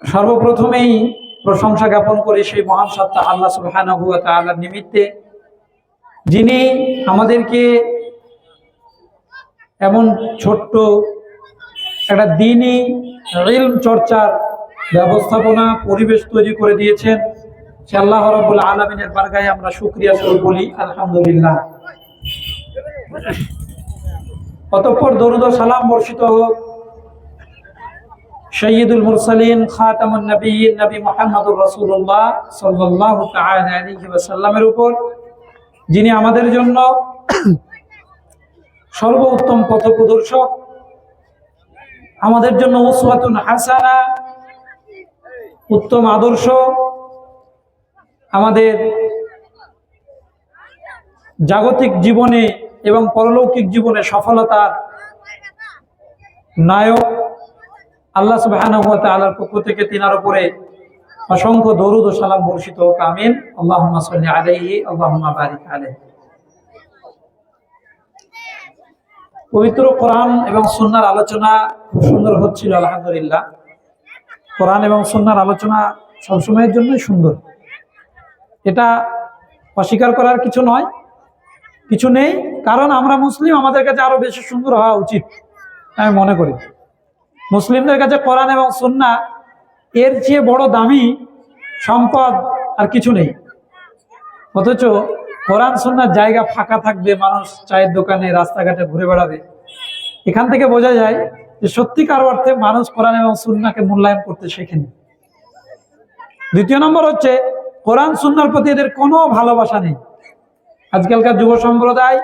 সর্বপ্রথমেই প্রশংসা জ্ঞাপন করি সেই মহান সত্তা আল্লাহ সুবহানাহু ওয়া তাআলার নিমিত্তে, যিনি আমাদেরকে এমন ছোট্ট একটা দ্বীনি ইলম চর্চার ব্যবস্থাপনা পরিবেশ তৈরি করে দিয়েছেন। সে আল্লাহ রাব্বুল আলামিনের বারগাহে আমরা শুকরিয়া স্বরূপ বলি আলহামদুলিল্লাহ। অতঃপর দরুদ ও সালাম বর্ষিত হোক সাইয়্যিদুল মুরসালিন খাতামুন নবিয়্যিন নবী মুহাম্মদুর রাসূলুল্লাহ সাল্লাল্লাহু তাআলা আলাইহি ওয়াসাল্লামের উপর, যিনি আমাদের জন্য সর্বোত্তম পথপ্রদর্শক, আমাদের জন্য উসওয়াতুন হাসানা, উত্তম আদর্শ, আমাদের জাগতিক জীবনে এবং পরলৌকিক জীবনে সফলতার নায়ক। আল্লাহ সুবহানাহু ওয়া তাআলার পক্ষ থেকে তিনার উপরে অসংখ্য দরুদ ও সালাম বর্ষিত হোক, আমিন। আল্লাহুম্মা সাল্লি আলাইহি আল্লাহুম্মা বারিক আলাইহি। পবিত্র কোরআন এবং সুন্নাহর আলোচনা খুব সুন্দর হচ্ছিল আলহামদুলিল্লাহ। কোরআন এবং সুন্নাহর আলোচনা সবসময়ের জন্যই সুন্দর, এটা অস্বীকার করার কিছু নয়, কিছু নেই। কারণ আমরা মুসলিম, আমাদের কাছে আরো বেশি সুন্দর হওয়া উচিত আমি মনে করি। মুসলিমদের কাছে কোরআন এবং সুন্নাহ এর চেয়ে বড় দামি সম্পদ আর কিছু নেই। অথচ কোরআন সুন্নাহর জায়গা ফাঁকা থাকবে, মানুষ চায়ের দোকানে রাস্তাঘাটে ঘুরে বেড়াবে। এখান থেকে বোঝা যায় যে সত্যিকার অর্থে মানুষ কোরআন এবং সুন্নাহকে মূল্যায়ন করতে শেখেনি। দ্বিতীয় নম্বর হচ্ছে, কোরআন সুন্নাহর প্রতি এদের কোনো ভালোবাসা নেই। আজকালকার যুব সম্প্রদায়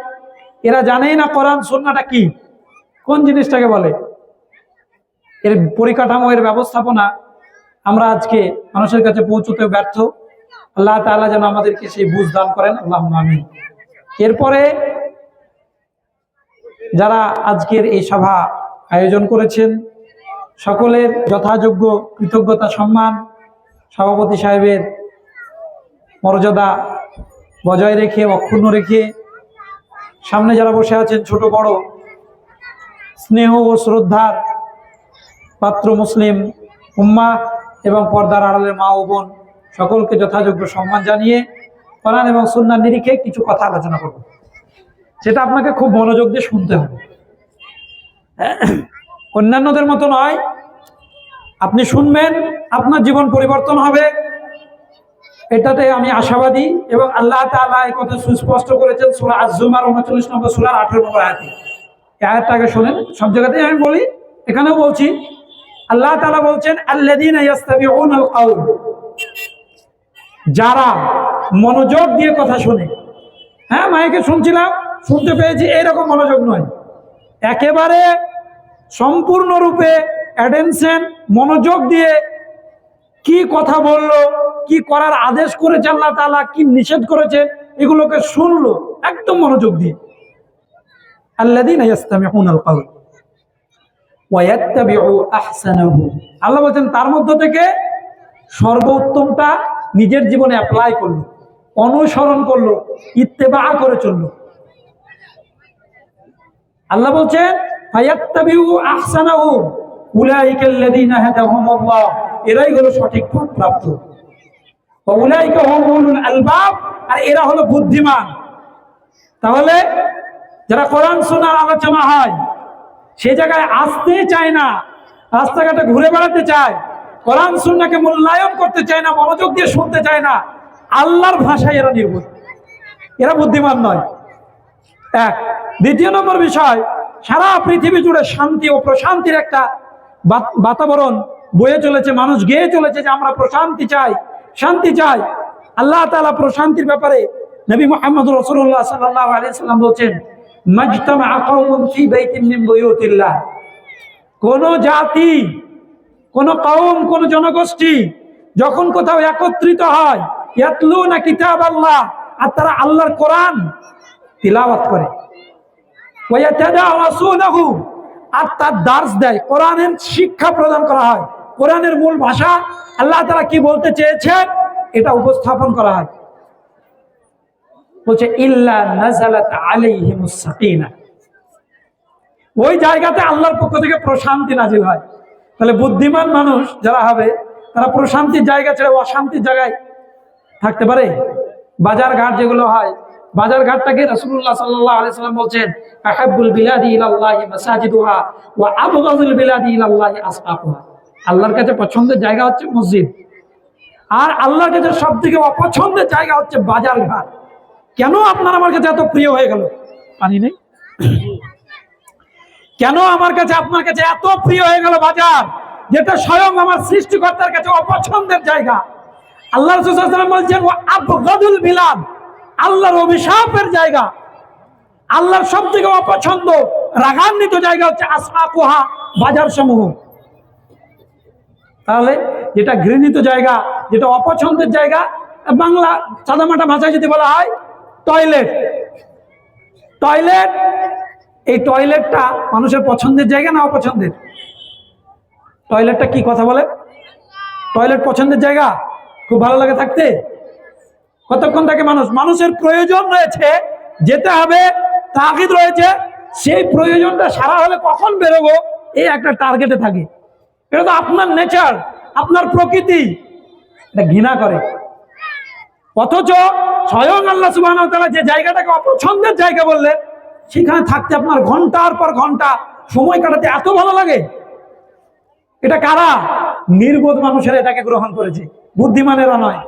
এরা জানেই না কোরআন সুন্নাহটা কি, কোন জিনিসটাকে বলে। এর পরিকাঠামো, এর ব্যবস্থাপনা আমরা আজকে মানুষের কাছে পৌঁছতে ব্যর্থ। আল্লাহ তাআলা যেন আমাদেরকে সেই বুঝ দান করেন, আল্লাহুম্মা আমিন। এরপরে যারা আজকের এই সভা আয়োজন করেছেন সকলের যথাযোগ্য কৃতজ্ঞতা সম্মান সভাপতি সাহেবের মর্যাদা বজায় রেখে, অক্ষুণ্ণ রেখে, সামনে যারা বসে আছেন ছোট বড় স্নেহ ও শ্রদ্ধার পাত্র মুসলিম উম্মাহ এবং পর্দার আড়ালের মা ও বোন সকলকে যথাযোগ্য সম্মান জানিয়ে কোরআন এবং সুন্নাহর নিরিখে কিছু কথা আলোচনা করব, সেটা আপনাকে খুব মনোযোগ দিয়ে শুনতে হবে। অন্যান্যদের মতো নয়, আপনি শুনবেন, আপনার জীবন পরিবর্তন হবে, এটাতে আমি আশাবাদী। এবং আল্লাহ তাআলা এই কথা সুস্পষ্ট করেছেন সূরা আজ-জুমার 39 নম্বর সূরার 18 নম্বর আয়াতে। এই আয়াতটাকে শুনেন, সব জায়গাতেই আমি বলি, এখানেও বলছি। আল্লাহ তাআলা বলছেন আল্লাযীনা ইয়াস্তামিউনাল কাওল, যারা মনোযোগ দিয়ে কথা শুনে। হ্যাঁ, মাইকে শুনছিলাম, শুনতে পেয়েছি, এইরকম মনোযোগ নয়, একেবারে সম্পূর্ণরূপে অ্যাটেনশন, মনোযোগ দিয়ে কি কথা বললো, কি করার আদেশ করেছে আল্লাহ তাআলা, কি নিষেধ করেছে, এগুলোকে শুনলো একদম মনোযোগ দিয়ে। আল্লাযীনা ইয়াস্তামিউনাল কাওল ওয়া ইয়াত্তাবিউ আহসানাহু, আল্লাহ বলেন তার মধ্য থেকে সর্বোত্তমটা নিজের জীবনে অ্যাপ্লাই করলো, অনুসরণ করলো, ইত্তেবা করে চললো। আল্লাহ বলছেন ফায়াত্তাবিউ আহসানাহু উলাইকাল্লাযীনা হাদাহুমুল্লাহ, এরাই হলো সঠিক পথ প্রাপ্ত। ওয়া উলাইকা হুম উলুল আলবাব, আর এরা হলো বুদ্ধিমান। তাহলে যারা কোরআন সুন্নাহর আলোচনা হয় সে জায়গায় আসতে চায় না, রাস্তাঘাটে ঘুরে বেড়াতে চায়, কোরআন সুন্নাহকে মূল্যায়ন করতে চায় না, মনোযোগ দিয়ে শুনতে চায় না, আল্লাহর ভাষায় এরা নির্ভর, এরা বুদ্ধিমান নয়। এক। দ্বিতীয় নম্বর বিষয়, সারা পৃথিবী জুড়ে শান্তি ও প্রশান্তির একটা বাতাবরণ বয়ে চলেছে, মানুষ গেয়ে চলেছে যে আমরা প্রশান্তি চাই, শান্তি চাই। আল্লাহ তাআলা প্রশান্তির ব্যাপারে নবী মুহাম্মদ রাসূলুল্লাহ সাল্লাল্লাহু আলাইহি সাল্লাম বলছেন মাজতামা কওমুন ফি বাইতিন মিন বুয়ুতিল্লাহ, কোন জাতি, কোন কওম, কোন জনগোষ্ঠী যখন কোথাও একত্রিত হয়, ইয়াতলুনা কিতাবাল্লাহ, আর তারা আল্লাহর কোরআন তিলাওয়াত করে, ওয়া ইয়াতাদারাসুনাহু, আর তার দার্স দেয়, কোরআনের শিক্ষা প্রদান করা হয়, কোরআনের মূল ভাষা আল্লাহ তাআলা কি বলতে চেয়েছেন এটা উপস্থাপন করা হয়। বলছে ইল্লা নাযালাত আলাইহিমুস সাকিনা, ওই জায়গাতে আল্লাহর পক্ষ থেকে প্রশান্তি নাজিল হয়। তাহলে বুদ্ধিমান মানুষ যারা হবে তারা প্রশান্তির জায়গা ছেড়ে অশান্তির জায়গায় থাকতে পারে? বাজার ঘাট যেগুলো হয়, বাজার ঘাটটাকে রাসূলুল্লাহ সাল্লাল্লাহু আলাইহি সাল্লাম বলছেন আহাব্বুল বিলাদি ইলাল্লাহি মাসাজিদুহা ওয়া আবগাযুল বিলাদি ইলাল্লাহি আসওয়াকুহা। আল্লাহর কাছে পছন্দের জায়গা হচ্ছে মসজিদ, আর আল্লাহর কাছে সবথেকে অপছন্দের জায়গা হচ্ছে বাজার ঘাট। কেন আপনার আমার কাছে এত প্রিয় হয়ে গেল? পানি নেই? কেন আমার কাছে আপনার কাছে এত প্রিয় হয়ে গেল বাজার, যেটা স্বয়ং আমার সৃষ্টিকর্তার কাছে অপছন্দের জায়গা? আল্লাহ রাসূল সাল্লাল্লাহু আলাইহি ওয়াসাল্লাম বলছেন ওয়া আবগাদুল বিলাদ, আল্লাহর অভিশাপের জায়গা, আল্লাহর সবথেকে অপছন্দ রাগান্বিত জায়গা হচ্ছে আসওয়াকুহা, বাজার সমূহ। তাহলে যেটা ঘৃণিত জায়গা, যেটা অপছন্দের জায়গা, বাংলা সাদামাটা ভাষায় যদি বলা হয় টয়লেট, টয়লেট, এই টয়লেটটা মানুষের পছন্দের জায়গা না অপছন্দের? টয়লেটটা কি কথা বলে? টয়লেট পছন্দের জায়গা, খুব ভালো লাগে থাকতে। কতক্ষণ থাকে মানুষ? মানুষের প্রয়োজন রয়েছে, যেতে হবে, তাগিদ রয়েছে, সেই প্রয়োজনটা সারা হলে কখন বেরোবো এই একটা টার্গেটে থাকে। এটা তো আপনার নেচার, আপনার প্রকৃতি, এটা ঘৃণা করে। অথচ স্বয়ং আল্লাহ সুবহানাহু ওয়া তাআলা যে জায়গাটাকে অপছন্দের জায়গা বললেন, সেখানে থাকতে আপনার ঘন্টার পর ঘন্টা সময় কাটাতে এত ভালো লাগে। এটা কারা? নির্বোধ মানুষেরা এটাকে গ্রহণ করেছে, বুদ্ধিমানেরা নয়।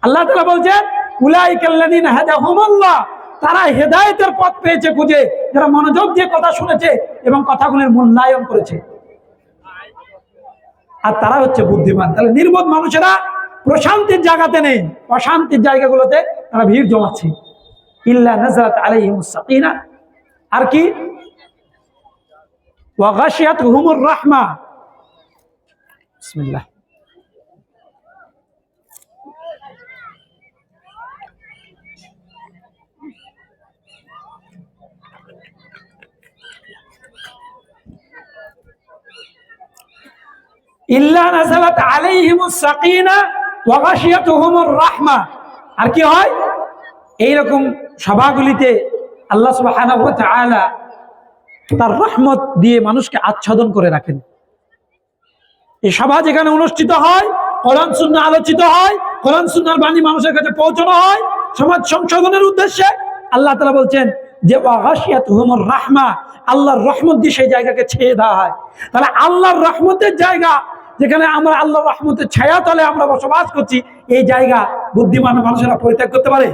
আল্লাহ তাআলা বলছেন উলাইকাল্লাযীনা হাদাহুমুল্লাহ, তারা হেদায়েতের পথ পেয়েছে খুঁজে, যারা মনোযোগ দিয়ে কথা শুনেছে এবং কথাগুলোর মূল্যায়ন করেছে, আর তারা হচ্ছে বুদ্ধিমান। তাহলে নির্বোধ মানুষেরা প্রশান্তির জায়গাতে নেই, অশান্তির জায়গাগুলোতে তারা ভিড় জমাচ্ছে। ইল্লা নাযালাত আলাইহিমুস সাকিনা, আর কি? ওয়া গাশিয়াতহুমুর রাহমা। বিসমিল্লাহ। ইল্লা নাযালাত আলাইহিমুস সাকিনা ওয়া গাশিয়াতহুমুর রাহমা। আর কি হয়? এইরকম সভাগুলিতে আল্লাহ সুবহানাহু ওয়া তাআলা তার রহমত দিয়ে মানুষকে আচ্ছাদন করে রাখেন। এই সভা যেখানে অনুষ্ঠিত হয়, কোরআন সুন্নাহ আলোচিত হয়, কোরআন সুন্নাহর বাণী মানুষের কাছে পৌঁছানো হয় সমাজ সংশোধনের উদ্দেশ্যে, আল্লাহ তাআলা বলছেন যে ওয়া গাশিয়াতহুমুর রাহমা, আল্লাহর রহমত দিয়ে সেই জায়গাকে ছেয়ে দেওয়া হয়। তাহলে আল্লাহর রহমতের জায়গা, যেখানে আমরা আল্লাহর রহমতের ছায়া তলে আমরা বসবাস করছি, এই জায়গা বুদ্ধিমান মানুষেরা পরিত্যাগ করতে পারে?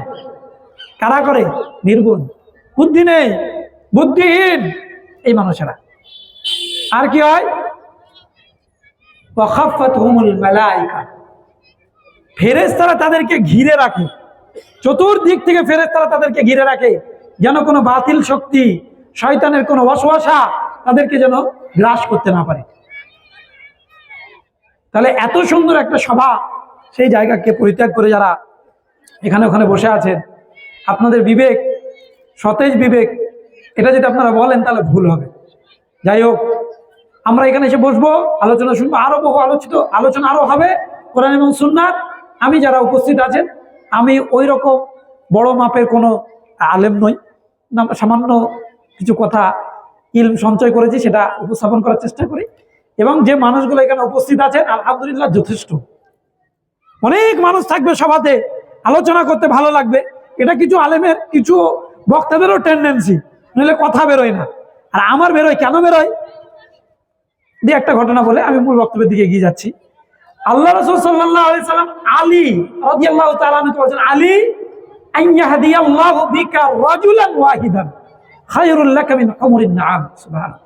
কারা করে? নির্গুণ, বুদ্ধি নেই, বুদ্ধিহীন এই মানুষেরা। আর কি হয়? ওয়া খাফাতহুমুল মালায়েকা, ফেরেশতারা তাদেরকে ঘিরে রাখে, চতুর্দিক থেকে ফেরেশতারা তাদেরকে ঘিরে রাখে, যেন কোনো বাতিল শক্তি, শয়তানের কোনো ওয়াসওয়াসা তাদেরকে যেন গ্রাস করতে না পারে। তাহলে এত সুন্দর একটা সভা, সেই জায়গাকে পরিত্যাগ করে যারা এখানে ওখানে বসে আছেন, আপনাদের বিবেক, সতেজ বিবেক, এটা যদি আপনারা বলেন তাহলে ভুল হবে। যাই হোক, আমরা এখানে এসে বসবো, আলোচনা শুনবো, আরো বহু আলোচনা আরো হবে কোরআন এবং সুন্নাত। আমি যারা উপস্থিত আছেন, আমি ওই রকম বড় মাপের কোনো আলেম নই, সামান্য কিছু কথা ইলম সঞ্চয় করেছি, সেটা উপস্থাপন করার চেষ্টা করি। এবং যে মানুষগুলো এখানে উপস্থিত আছেন আলহামদুলিল্লাহ যথেষ্ট, অনেক মানুষ থাকবে সভাতে, আলোচনা করতে ভালো লাগবে। এটা কিছু আলেমের, কিছু বক্তাদেরও টেন্ডেন্সি, নইলে কথা বেরোয় না। আর আমার বেরোয়, কেন বেরোয়? দিয়ে একটা ঘটনা বলে আমি মূল বক্তব্যের দিকে এগিয়ে যাচ্ছি। আল্লাহ রাসূল সাল্লাল্লাহু আলাইহি সাল্লাম আলী রাদিয়াল্লাহু তাআলা আনহু বলেন, আলী আন ইয়াহদিয়াল্লাহু বিকা রাজুলান ওয়াহিদান খায়রুল লাকা মিন হুমুরিন নাআম। সুবহানাল্লাহ।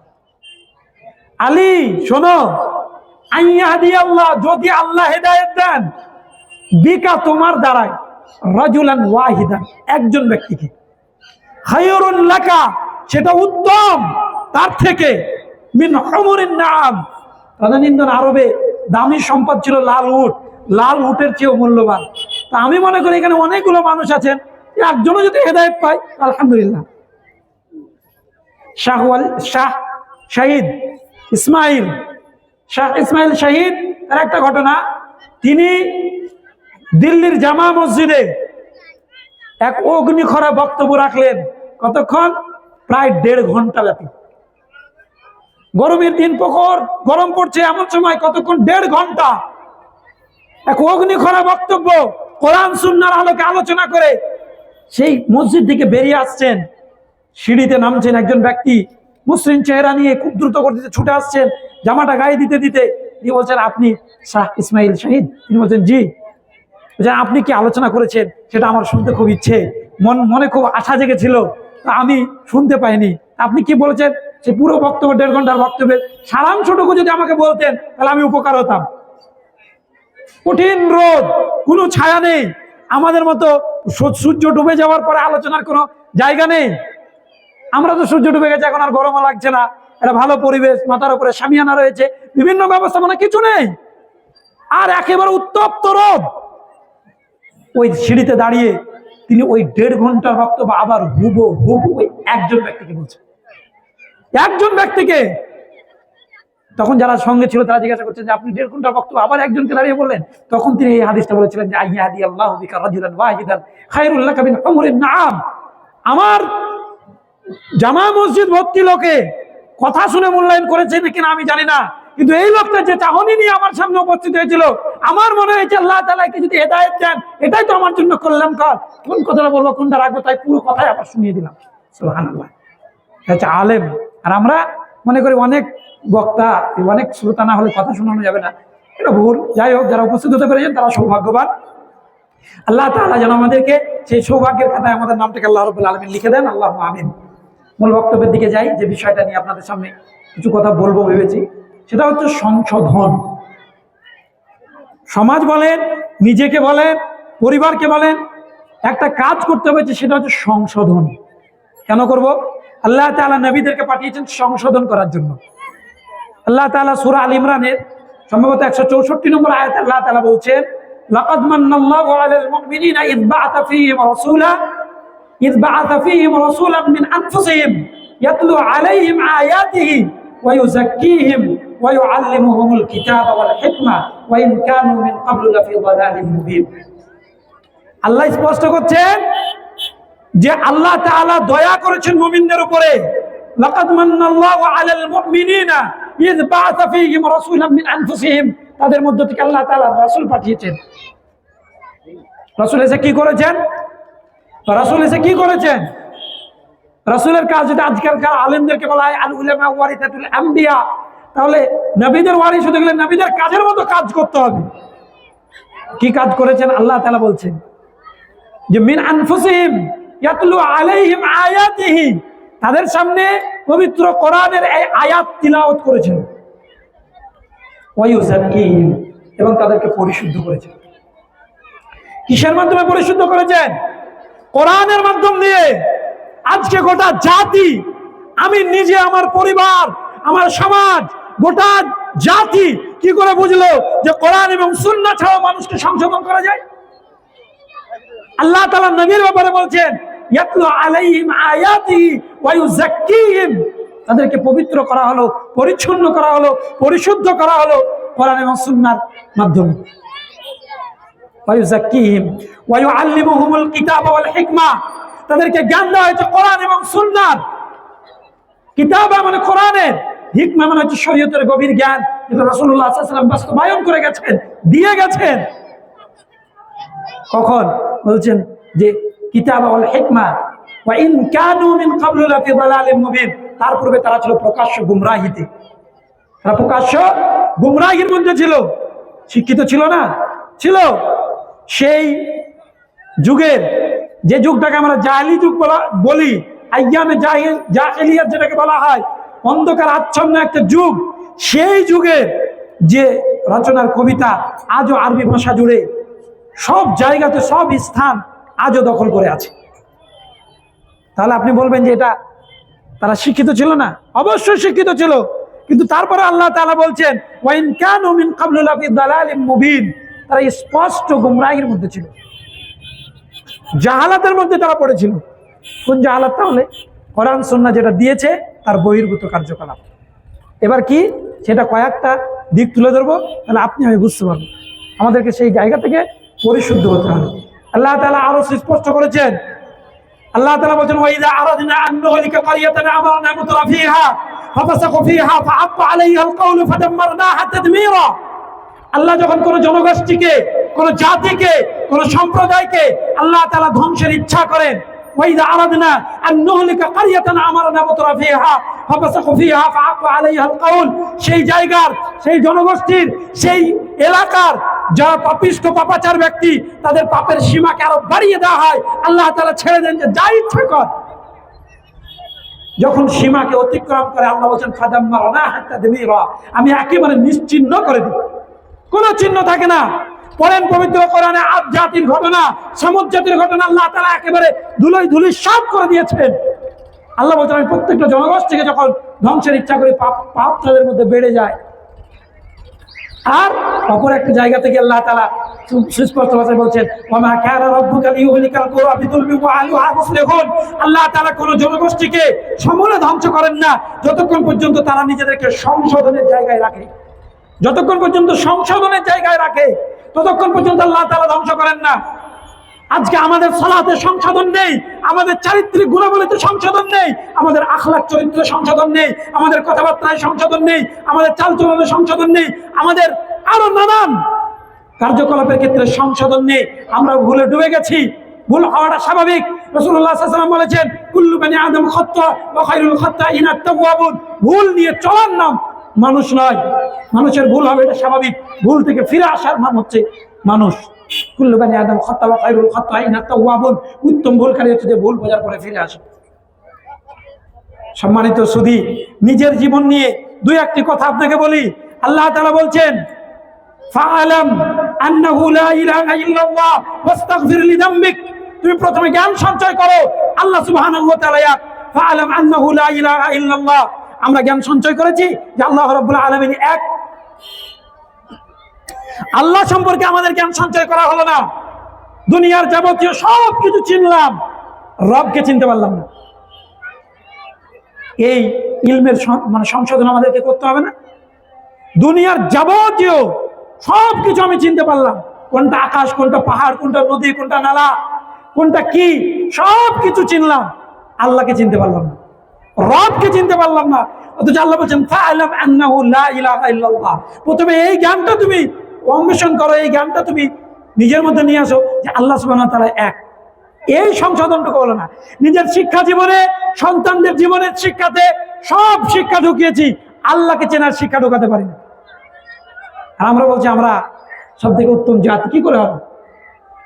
আলী শোনো, আন ইয়াহদিয়াল্লাহ, যদি আল্লাহ হেদায়েত দেন, বিকা তোমার দ্বারায়, রাজুলান ওয়াহিদান একজন ব্যক্তিকে, খায়রুল লাকা সেটা উত্তম তার থেকে, মিন হুমুরিন নাআম, তদানীন্তন আরবে দামি সম্পদ ছিল লাল উট, লাল উটের চেয়েও মূল্যবান। তা আমি মনে করি এখানে অনেকগুলো মানুষ আছেন, একজনও যদি হেদায়েত পায় আলহামদুলিল্লাহ। শাহ ইসমাইল শাহিদ, তার একটা ঘটনা, তিনি দিল্লির জামা মসজিদে এক অগ্নিখরা বক্তব্য রাখলেন। কতক্ষণ? প্রায় 1.5 ঘন্টা ব্যাপী। গরমের দিন, প্রখর গরম পড়ছে এমন সময়, কতক্ষণ? 1.5 ঘন্টা এক অগ্নিখরা বক্তব্য, কোরআন সুন্নাহর আলোকে আলোচনা করে সেই মসজিদ থেকে বেরিয়ে আসছেন, সিঁড়িতে নামছেন, একজন ব্যক্তি মুসলিম চেহারা নিয়ে খুব দ্রুত গতিতে ছুটে আসছেন, জামাটা গায়ে দিতে দিতে তিনি বলছেন, আপনি শাহ ইসমাইল শাহিদ? তিনি বলছেন, জি। বলছেন, আপনি কি আলোচনা করেছেন সেটা আমার শুনতে খুব ইচ্ছে, মনে খুব আশা জেগেছিল, আমি শুনতে পাইনি। আপনি কি বলেছেন? সে পুরো বক্তব্য, 1.5 ঘন্টার বক্তব্যের সারাংশটুকু যদি আমাকে বলতেন তাহলে আমি উপকার হতাম। কঠিন রোদ, কোনো ছায়া নেই, আমাদের মতো সূর্য ডুবে যাওয়ার পরে আলোচনার কোনো জায়গা নেই। আমরা তো সূর্য ডুবে গেছে, এখন আর গরমও লাগছে না, একটা ভালো পরিবেশ, মাথার উপরে শামিয়ানা রয়েছে, বিভিন্ন ব্যবস্থাপনা, কিছু নেই, আর একেবারে উত্তপ্ত রোদ। ওই সিঁড়িতে দাঁড়িয়ে তিনি ওই 1.5 ঘন্টার বক্তব্য আবার হুবহু ওই একজন ব্যক্তিকে বলছেন, একজন ব্যক্তিকে। তখন যারা সঙ্গে ছিল তারা জিজ্ঞাসা করছেন যে আপনি 1.5 ঘন্টার বক্তব্য আবার একজনকে দাঁড়িয়ে বললেন। তখন তিনি এই হাদিসটা বলেছিলেন যে আইয়াদি আল্লাহু বিকা রাজুলান ওয়াহিদান খায়রুল লাকা মিন হুমুরিন নাআম। আমার জামা মসজিদ ভর্তি লোকে কথা শুনে মূল্যায়ন করেছে কিনা আমি জানি না, কিন্তু এই লোকটা যে চাহনি নিয়ে আমার সামনে উপস্থিত হয়েছিল, আমার মনে হয়েছে আল্লাহ তাআলাকে যদি হেদায়েত দেন এটাই তো আমার জন্য কল্যাণকর। কোন কথাটা বলবো, কোনটা রাখবো, তাই পুরো কথাই আবার শুনিয়ে দিলাম। সুবহানাল্লাহ। এটা আলেম। আর আমরা মনে করি অনেক বক্তা, অনেক শ্রোতা না হলে কথা শোনানো যাবে না, এটা ভুল। যাই হোক, যারা উপস্থিত হতে পেরেছেন তারা সৌভাগ্যবান। আল্লাহ তাআলা যেন আমাদেরকে সেই সৌভাগ্যের খাতায় আমাদের নামটাকে আল্লাহ রাব্বুল আলামিন লিখে দেন। আল্লাহুম্মা আমিন। মূল বক্তব্যের দিকে যাই, যে বিষয়টা নিয়ে আপনাদের সামনে কিছু কথা বলবো ভেবেছি, সেটা হচ্ছে সংশোধন। সমাজ বলেন, নিজেকে বলেন, পরিবারকে বলেন, একটা কাজ করতে হবে, সেটা হচ্ছে সংশোধন। কেন করব? আল্লাহ তাআলা নবীদেরকে পাঠিয়েছেন সংশোধন করার জন্য। আল্লাহ তাআলা সূরা আল ইমরানের সম্ভবত 164 নম্বর আয়াতে আল্লাহ তাআলা বলছেন, লাকাদ মান্নাল্লাহু আলাল মুমিনিনা ইয বা'আথা ফীহিম রাসূলান মিন আনফুসিহিম ইয়াতলু আলাইহিম আয়াতিহি ওয়া ইউযাক্কিহিম ওয়া ইউআল্লিমুহুমুল কিতাবা ওয়াল হিকমা ওয়া ইন কানু মিন ক্বাবলু লাফী যালালিম মুবিন। আল্লাহ স্পষ্ট করছেন যে আল্লাহ তাআলা দয়া করেছেন মুমিনদের উপরে। লাকাদ মান্নাল্লাহু আলাল মুমিনিনা ইয বা'আথা ফীহিম রাসূলান মিন আনফুসিহিম, তাদের মধ্য থেকে আল্লাহ তাআলা রাসূল পাঠিয়েছেন। রাসূল এসে কি করেছেন? রাসূল এসে কি করেছেন? রাসূলের কাজ যেটা আজকালকার আলেমদেরকে বলা হয় আল উলামা ওয়ারিসাতুল আম্বিয়া, তাহলে নবীদের ওয়ারিস হতে গেলে নবীদের কাজের মতো কাজ করতে হবে। কি কাজ করেছেন? আল্লাহ তাআলা বলছেন যে মিন আনফুসিহিম ইয়াতলু আলাইহিম আয়াতিহি, তাদের সামনে পবিত্র কোরআনের এই আয়াত তিলাওয়াত করেছেন। ওয়া ইউযাক্কিহিম, এবং তাদেরকে পরিশুদ্ধ করেছেন। কিসের মাধ্যমে পরিশুদ্ধ করেছেন? কোরআনের মাধ্যম দিয়ে। আজকে গোটা জাতি, আমি নিজে, আমার পরিবার, আমার সমাজ, গোটা জাতি কি করে বুঝলো যে কোরআন এবং সুন্নাহ ছাড়া মানুষকে সংশোধন করা যায়? আল্লাহ তাআলা নবীর ব্যাপারে বলছেন ইয়াতলু আলাইহিম আয়াতিহি ওয়া ইউযাক্কিহিম, তাদেরকে পবিত্র করা হলো, পরিচ্ছন্ন করা হলো, পরিশুদ্ধ করা হলো কোরআন এবং সুন্নাহর মাধ্যমে। ওয়া ইউযাক্কিহিম ওয়া ইউআল্লিমুহুমুল কিতাবা ওয়াল হিকমা, তাদেরকে জ্ঞান দেওয়া হয়েছে কোরআন এবং সুন্নাহর। কিতাব মানে কোরআনের, হিকমা মানে হচ্ছে শরীয়তের গভীর জ্ঞান, যেটা রাসূলুল্লাহ সাল্লাল্লাহু আলাইহি ওয়াসাল্লাম বাস্তবায়ন করে গেছেন, দিয়ে গেছেন। কখন বলছেন যে কিতাব ওয়াল হিকমা ওয়া ইন কানু মিন ক্বাবলু লাফি যালালিম মুবিন, তার পূর্বে তারা ছিল প্রকাশ্য গুমরাহিতে, তারা প্রকাশ্য গুমরাহির মধ্যে ছিল। শিক্ষিত ছিল না? ছিল। সেই যুগের, যে যুগটাকে আমরা জাহেলি যুগ বলি, আইয়ামে জাহেলিয়াত যেটাকে বলা হয়, অন্ধকার আচ্ছন্ন একটা যুগ, সেই যুগের যে রচনার কবিতা আজও আরবি ভাষা জুড়ে সব জায়গাতে, সব স্থান আজও দখল করে আছে। তাহলে আপনি বলবেন যে এটা তারা শিক্ষিত ছিল না? অবশ্যই শিক্ষিত ছিল, কিন্তু তারপরে আল্লাহ তাআলা বলছেন ওয়া ইন কানু মিন ক্বাবলু লাফি যালালিম মুবিন, তারা স্পষ্ট গুমরাহির মধ্যে ছিল, জাহালাতের মধ্যে তারা পড়েছিল। কোন জাহালাত? তাহলে কোরআন সুন্নাহ যেটা দিয়েছে তার বহির্ভূত কার্যকলাপ। এবার কি, সেটা কয়েকটা দিক তুলে ধরবো, তাহলে আপনি আমি বুঝতে পারবো। আমাদেরকে সেই জায়গা থেকে পরিশুদ্ধ হতে হবে। আল্লাহ তাআলা আরো স্পষ্ট করেছেন। আল্লাহ তাআলা বলেন ওয়া ইযা আরাদনা আন নুহলিকা ক্বরিয়াতান আমারনা মুতরাফিহা ফাফাসাকু ফিহা ফাআত্তা আলাইহা আল-কওলু ফাদাম্মারনাহা তাদমীরা। আল্লাহ যখন কোন জনগোষ্ঠীকে, কোন জাতিকে, কোন সম্প্রদায়কে আল্লাহ তাআলা ধ্বংসের ইচ্ছা করেন, ওয়াইদা আরাদনা আন নুহলিকা ক্বরিয়াতান আমারনা মুতরাফিহা ফাফাসাকু ফিহা ফাআক্কা আলাইহাল কাউল, সেই জায়গার, সেই জনগোষ্ঠীর, সেই এলাকার যারা পাপিষ্ঠ পাপাচার ব্যক্তি, তাদের পাপের সীমাকে আরো বাড়িয়ে দেওয়া হয়। আল্লাহ তাআলা ছেড়ে দেন যে যা ইচ্ছা কর। যখন সীমাকে অতিক্রম করে আল্লাহ বলেন ফাদাম্মারনা হাত্তা দামিরা, আমি একেবারে নিশ্চিহ্ন করে দিই, কোনো চিহ্ন থাকে না। পড়েন পবিত্র কোরআনে আদ জাতির ঘটনা, সমুদ জাতির ঘটনা, আল্লাহ তাআলা একেবারে ধুলোয় ধুলি সাফ করে দিয়েছেন। আল্লাহ বলেন আমি প্রত্যেকটা জনগোষ্ঠীকে যখন ধ্বংসের ইচ্ছা করি, পাপ তাদের মধ্যে বেড়ে যায়। আর অপর একটা জায়গা থেকে আল্লাহ তাআলা সুস্পষ্ট ভাষায় বলছেন ওয়া কানা রাব্বুকা লিইহলিকাল কুরা বিযুলমি ওয়া আহলুহা মুসলিহুন, আল্লাহ তাআলা কোন জনগোষ্ঠীকে সমূলে ধ্বংস করেন না যতক্ষণ পর্যন্ত তারা নিজেদেরকে সংশোধনের জায়গায় রাখে। যতক্ষণ পর্যন্ত সংশোধনের জায়গায় রাখে ততক্ষণ পর্যন্ত আল্লাহ তাআলা ধ্বংস করেন না। আজকে আমাদের সালাতে সংশোধন নেই, আমাদের চারিত্রিক গুণাবলীতে সংশোধন নেই, আমাদের আখলাক চরিত্রে সংশোধন নেই, আমাদের কথাবার্তায় সংশোধন নেই, আমাদের চালচলনে সংশোধন নেই, আমাদের আরো নানান কার্যকলাপের ক্ষেত্রে সংশোধন নেই। আমরা ভুলে ডুবে গেছি, ভুল হওয়াটা স্বাভাবিক। রাসূলুল্লাহ সাল্লাল্লাহু আলাইহি ওয়াসাল্লাম বলেছেন কুল্লু বানি আদম খাত্তা ওয়া খায়রুল খাত্তাইনা আত-তাওয়াবুন, ভুল নিয়ে চলার নাম মানুষ নয়। মানুষের ভুল হবে, এটা স্বাভাবিক, ভুল থেকে ফিরে আসার নাম হচ্ছে মানুষ। কুল্লু বানি আদম খাত্তা ওয়া খায়রুল খাত্তাইনা আত-তাওয়াবুন, উত্তম ভুলকারী হচ্ছে যে ভুল বোঝার পরে ফিরে আসে। সম্মানিত সুধী, নিজের জীবন নিয়ে দুই একটি কথা আপনাকে বলি। আল্লাহ তাআলা বলছেন ফাআলাম আন্নাহু লা ইলাহা ইল্লাল্লাহ ওয়াস্তাগফির লিযামবিক, তুমি প্রথমে জ্ঞান সঞ্চয় করো। আল্লাহ সুবহানাহু ওয়া তাআলা এক, ফাআলাম আন্নাহু লা ইলাহা ইল্লাল্লাহ, আমরা জ্ঞান সঞ্চয় করেছি যে আল্লাহ রাব্বুল আলামিন এক। আল্লাহ সম্পর্কে আমাদের জ্ঞান সঞ্চয় করা হলো না। দুনিয়ার যাবতীয় সব কিছু চিনলাম, রবকে চিনতে পারলাম না। এই ইলমের সংশোধন আমাদেরকে করতে হবে না? দুনিয়ার যাবতীয় সব কিছু আমি চিনতে পারলাম, কোনটা আকাশ, কোনটা পাহাড়, কোনটা নদী, কোনটা নালা, কোনটা কি, সব কিছু চিনলাম, আল্লাহকে চিনতে পারলাম না, রবকে চিনতে পারলাম না। অথচ আল্লাহ বলছেন ফাআলাম আন্নাহু লা ইলাহা ইল্লাল্লাহ, প্রথমে এই জ্ঞানটা তুমি অন্বেষণ করো, এই জ্ঞানটা তুমি নিজের মধ্যে নিয়ে আসো যে আল্লাহ সুবহানাহু ওয়া তাআলা এক। এই সংশোধনটুকু হলো না। নিজের শিক্ষা জীবনে, সন্তানদের জীবনের শিক্ষাতে সব শিক্ষা ঢুকিয়েছি, আল্লাহকে চেনার শিক্ষা ঢুকাতে পারি না। আর আমরা বলছি আমরা সব থেকে উত্তম জাতি, কি করে হবে?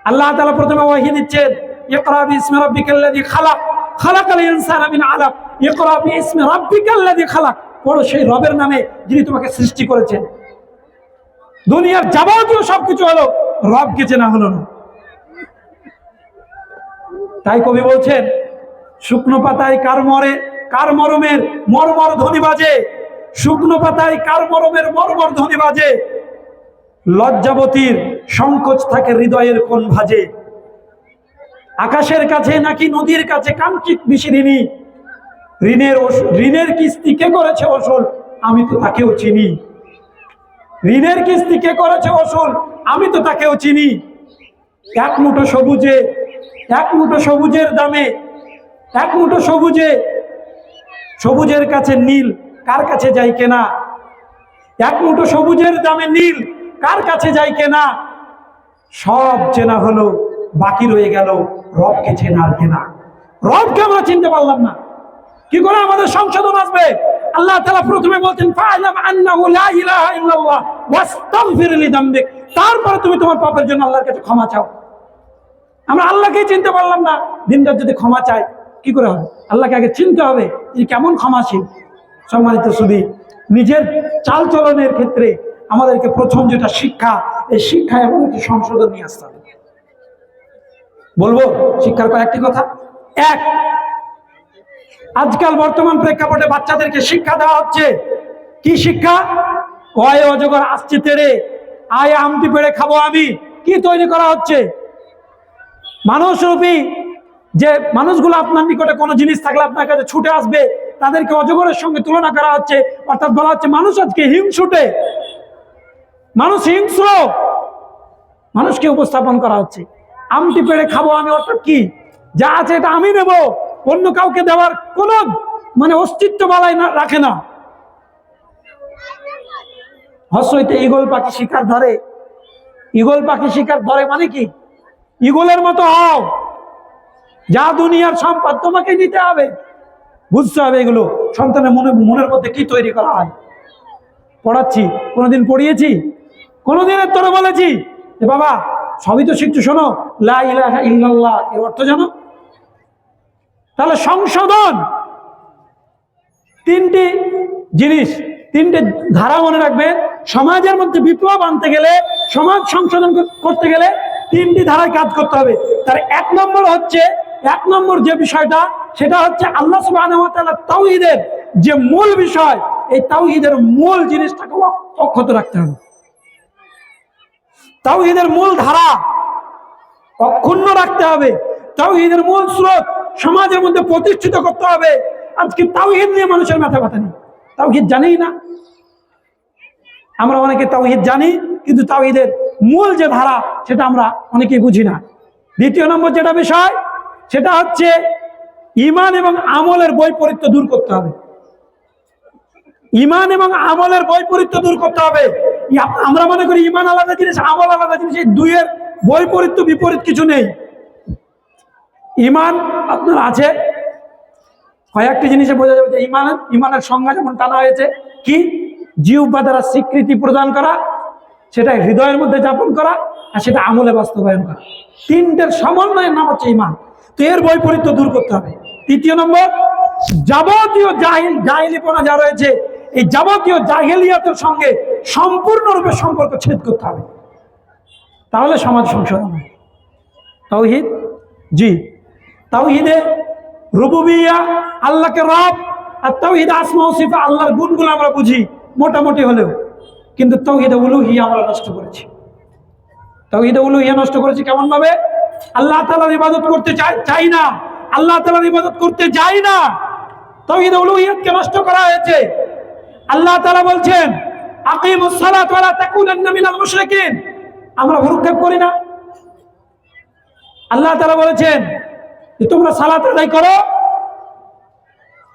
আল্লাহ তাআলা প্রথমে ওয়াহী দিচ্ছেন ইকরা বিসমি রাব্বিকাল্লাযী খালাক, খালাকাল ইনসানা মিন আলাক, ইকরা বিসমি রাব্বিকাল্লাযী খালাক, পড়ো সেই রবের নামে যিনি তোমাকে সৃষ্টি করেছেন। দুনিয়ার যাবতীয় সবকিছু হলো, রবকে চেনা হলো না। তাই কবি বলছেন শুকনো পাতায় কার মরমের মর্মর ধ্বনি বাজে, শুকনো পাতায় কার মরমের মর্মর ধ্বনি বাজে, লজ্জাবতীর সংকোচ থাকে হৃদয়ের কোন ভাজে, আকাশের কাছে নাকি নদীর কাছে কাঞ্চিত বিশিরিনী, ঋণের কিস্তি কে করেছে ওসুল, আমি তো তাকেও চিনি। ঋণের কিস্তি কে করেছে ওসুল, আমি তো তাকেও চিনি। এক মুঠো সবুজের দামে, এক মুঠো সবুজের কাছে নীল কার কাছে যাই কেনা, এক মুঠো সবুজের দামে নীল কার কাছে যাই কেনা, সব চেনা হলো, বাকি রয়ে গেল রবকে চেনার কেনা। রবকে আমরা চিনতে পারলাম না, কি করে আমাদের সংশোধন আসবে? আল্লাহ তাআলা প্রথমে বলছেন ফাআলাম আন্নাহু লা ইলাহা ইল্লাল্লাহ ওয়াস্তাগফির লিযামবিক, তারপরে তুমি তোমার পাপের জন্য আল্লাহর কাছে ক্ষমা চাও। আমরা আল্লাহকেই চিনতে পারলাম না, দিনটা যদি ক্ষমা চাই কি করে হবে? আল্লাহকে আগে চিনতে হবে তিনি কেমন ক্ষমাশীল। সম্মানিত সুধী, নিজের চালচলনের ক্ষেত্রে আমাদেরকে প্রথম যেটা শিক্ষা, এই শিক্ষায় আমাদেরকে সংশোধন নিয়ে আসতে হবে। বলবো শিক্ষার কয়েকটি কথা। এক, আজকাল বর্তমান প্রেক্ষাপটে বাচ্চাদেরকে শিক্ষা দেওয়া হচ্ছে কি শিক্ষা? কয় অজগর আসছে তেড়ে, আয় আমটি পেড়ে খাবো আমি। কি তৈরি করা হচ্ছে? মানুষরূপী যে মানুষগুলো আপনার নিকটে কোনো জিনিস থাকলে আপনার কাছে ছুটে আসবে, তাদেরকে অজগরের সঙ্গে তুলনা করা হচ্ছে। অর্থাৎ বলা হচ্ছে মানুষ আজকে হিংসুটে, মানুষ হিংস্র, মানুষকে উপস্থাপন করা হচ্ছে। আমটি পেড়ে খাবো আমি, অর্থাৎ কি, যা আছে এটা আমি নেব, অন্য কাউকে দেওয়ার কোনো অস্তিত্ব বালাই রাখে না। হসইতে ঈগল পাখি শিকার ধরে, ঈগল পাখি শিকার ধরে মানে কি? ঈগলের মতো হও, যা দুনিয়ার সম্পদ তোমাকে নিতে হবে। বুঝতে হবে এগুলো সন্তানের মনের মধ্যে কি তৈরি করা হয়। পড়াচ্ছি, কোনোদিন পড়িয়েছি? কোনোদিনের তোরে বলেছি যে বাবা সবই তো শিখছো, শোনো লা ইলাহা ইল্লাল্লাহ এর অর্থ জানো? তাহলে সংশোধন, তিনটি জিনিস, তিনটে ধারা মনে রাখবে। সমাজের মধ্যে বিপ্লব আনতে গেলে, সমাজ সংশোধন করতে গেলে তিনটি ধারায় কাজ করতে হবে। তার এক নম্বর যে বিষয়টা, সেটা হচ্ছে আল্লাহ সুবহানাহু ওয়া তাআলা তাওহীদের যে মূল বিষয়, এই তাওহীদের মূল জিনিসটাকে অক্ষত রাখতে হবে। তাওহীদের মূল ধারা অক্ষুণ্ণ রাখতে হবে। তাওহীদের মূল স্রোত সমাজের মধ্যে প্রতিষ্ঠিত করতে হবে। আজকে তাওহীদ নিয়ে মানুষের মাথা ব্যথা নেই, তাওহীদ জানেই না। আমরা অনেকে তাওহীদ জানি, কিন্তু তাওহীদের মূল যে ধারা সেটা আমরা অনেকেই বুঝি না। দ্বিতীয় নম্বর যেটা বিষয়, সেটা হচ্ছে ঈমান এবং আমলের বৈপরীত্য দূর করতে হবে। ঈমান এবং আমলের বৈপরীত্য দূর করতে হবে। আমরা মনে করি ঈমান আলাদা জিনিস, আমল আলাদা জিনিস, এই দুইয়ের বৈপরীত্য বিপরীত কিছু নেই। ঈমান আপনার আছে, কয়েকটি জিনিসে বোঝা যাবে যে ঈমানের সংজ্ঞা যেমন টানা হয়েছে, কি? জিহ্বা দ্বারা স্বীকৃতি প্রদান করা, সেটা হৃদয়ের মধ্যে যাপন করা, আর সেটা আমলে বাস্তবায়ন করা। তিনটের সমন্বয়ের নাম হচ্ছে ঈমান। তো এর বৈপরীত্য দূর করতে হবে। তৃতীয় নম্বর, যাবতীয় জাহিলিপনা যা রয়েছে, এই যাবতীয় জাহিলিয়াতের সঙ্গে সম্পূর্ণরূপে সম্পর্ক ছেদ করতে হবে, তাহলে সমাজ সংশোধন হয়। তাওহীদ, জি, তাওহীদে রুবুবিয়্যাহ, আল্লাহকে রব, আর তাওহীদ আসমা ও সিফাত, আল্লাহর গুণগুলো আমরা বুঝি মোটামুটি হলেও, কিন্তু তাওহীদে উলুহিয়্যাহ আমরা নষ্ট করেছি। তাওহীদে উলুহিয়্যাহ নষ্ট করেছি কেমন ভাবে? আল্লাহ তাআলার ইবাদত করতে চাই না, আল্লাহ তাআলার ইবাদত করতে যাই না, তাওহীদে উলুহিয়্যাহকে নষ্ট করা হয়েছে। আল্লাহ তাআলা বলছেন আকিমুস সালাত ওয়া লা তাকুনান্না মিনাল মুশরিকিন, আমরা ভ্রুক্ষেপ করি না। আল্লাহ তাআলা বলেছেন যে তোমরা সালাত আদায় করো,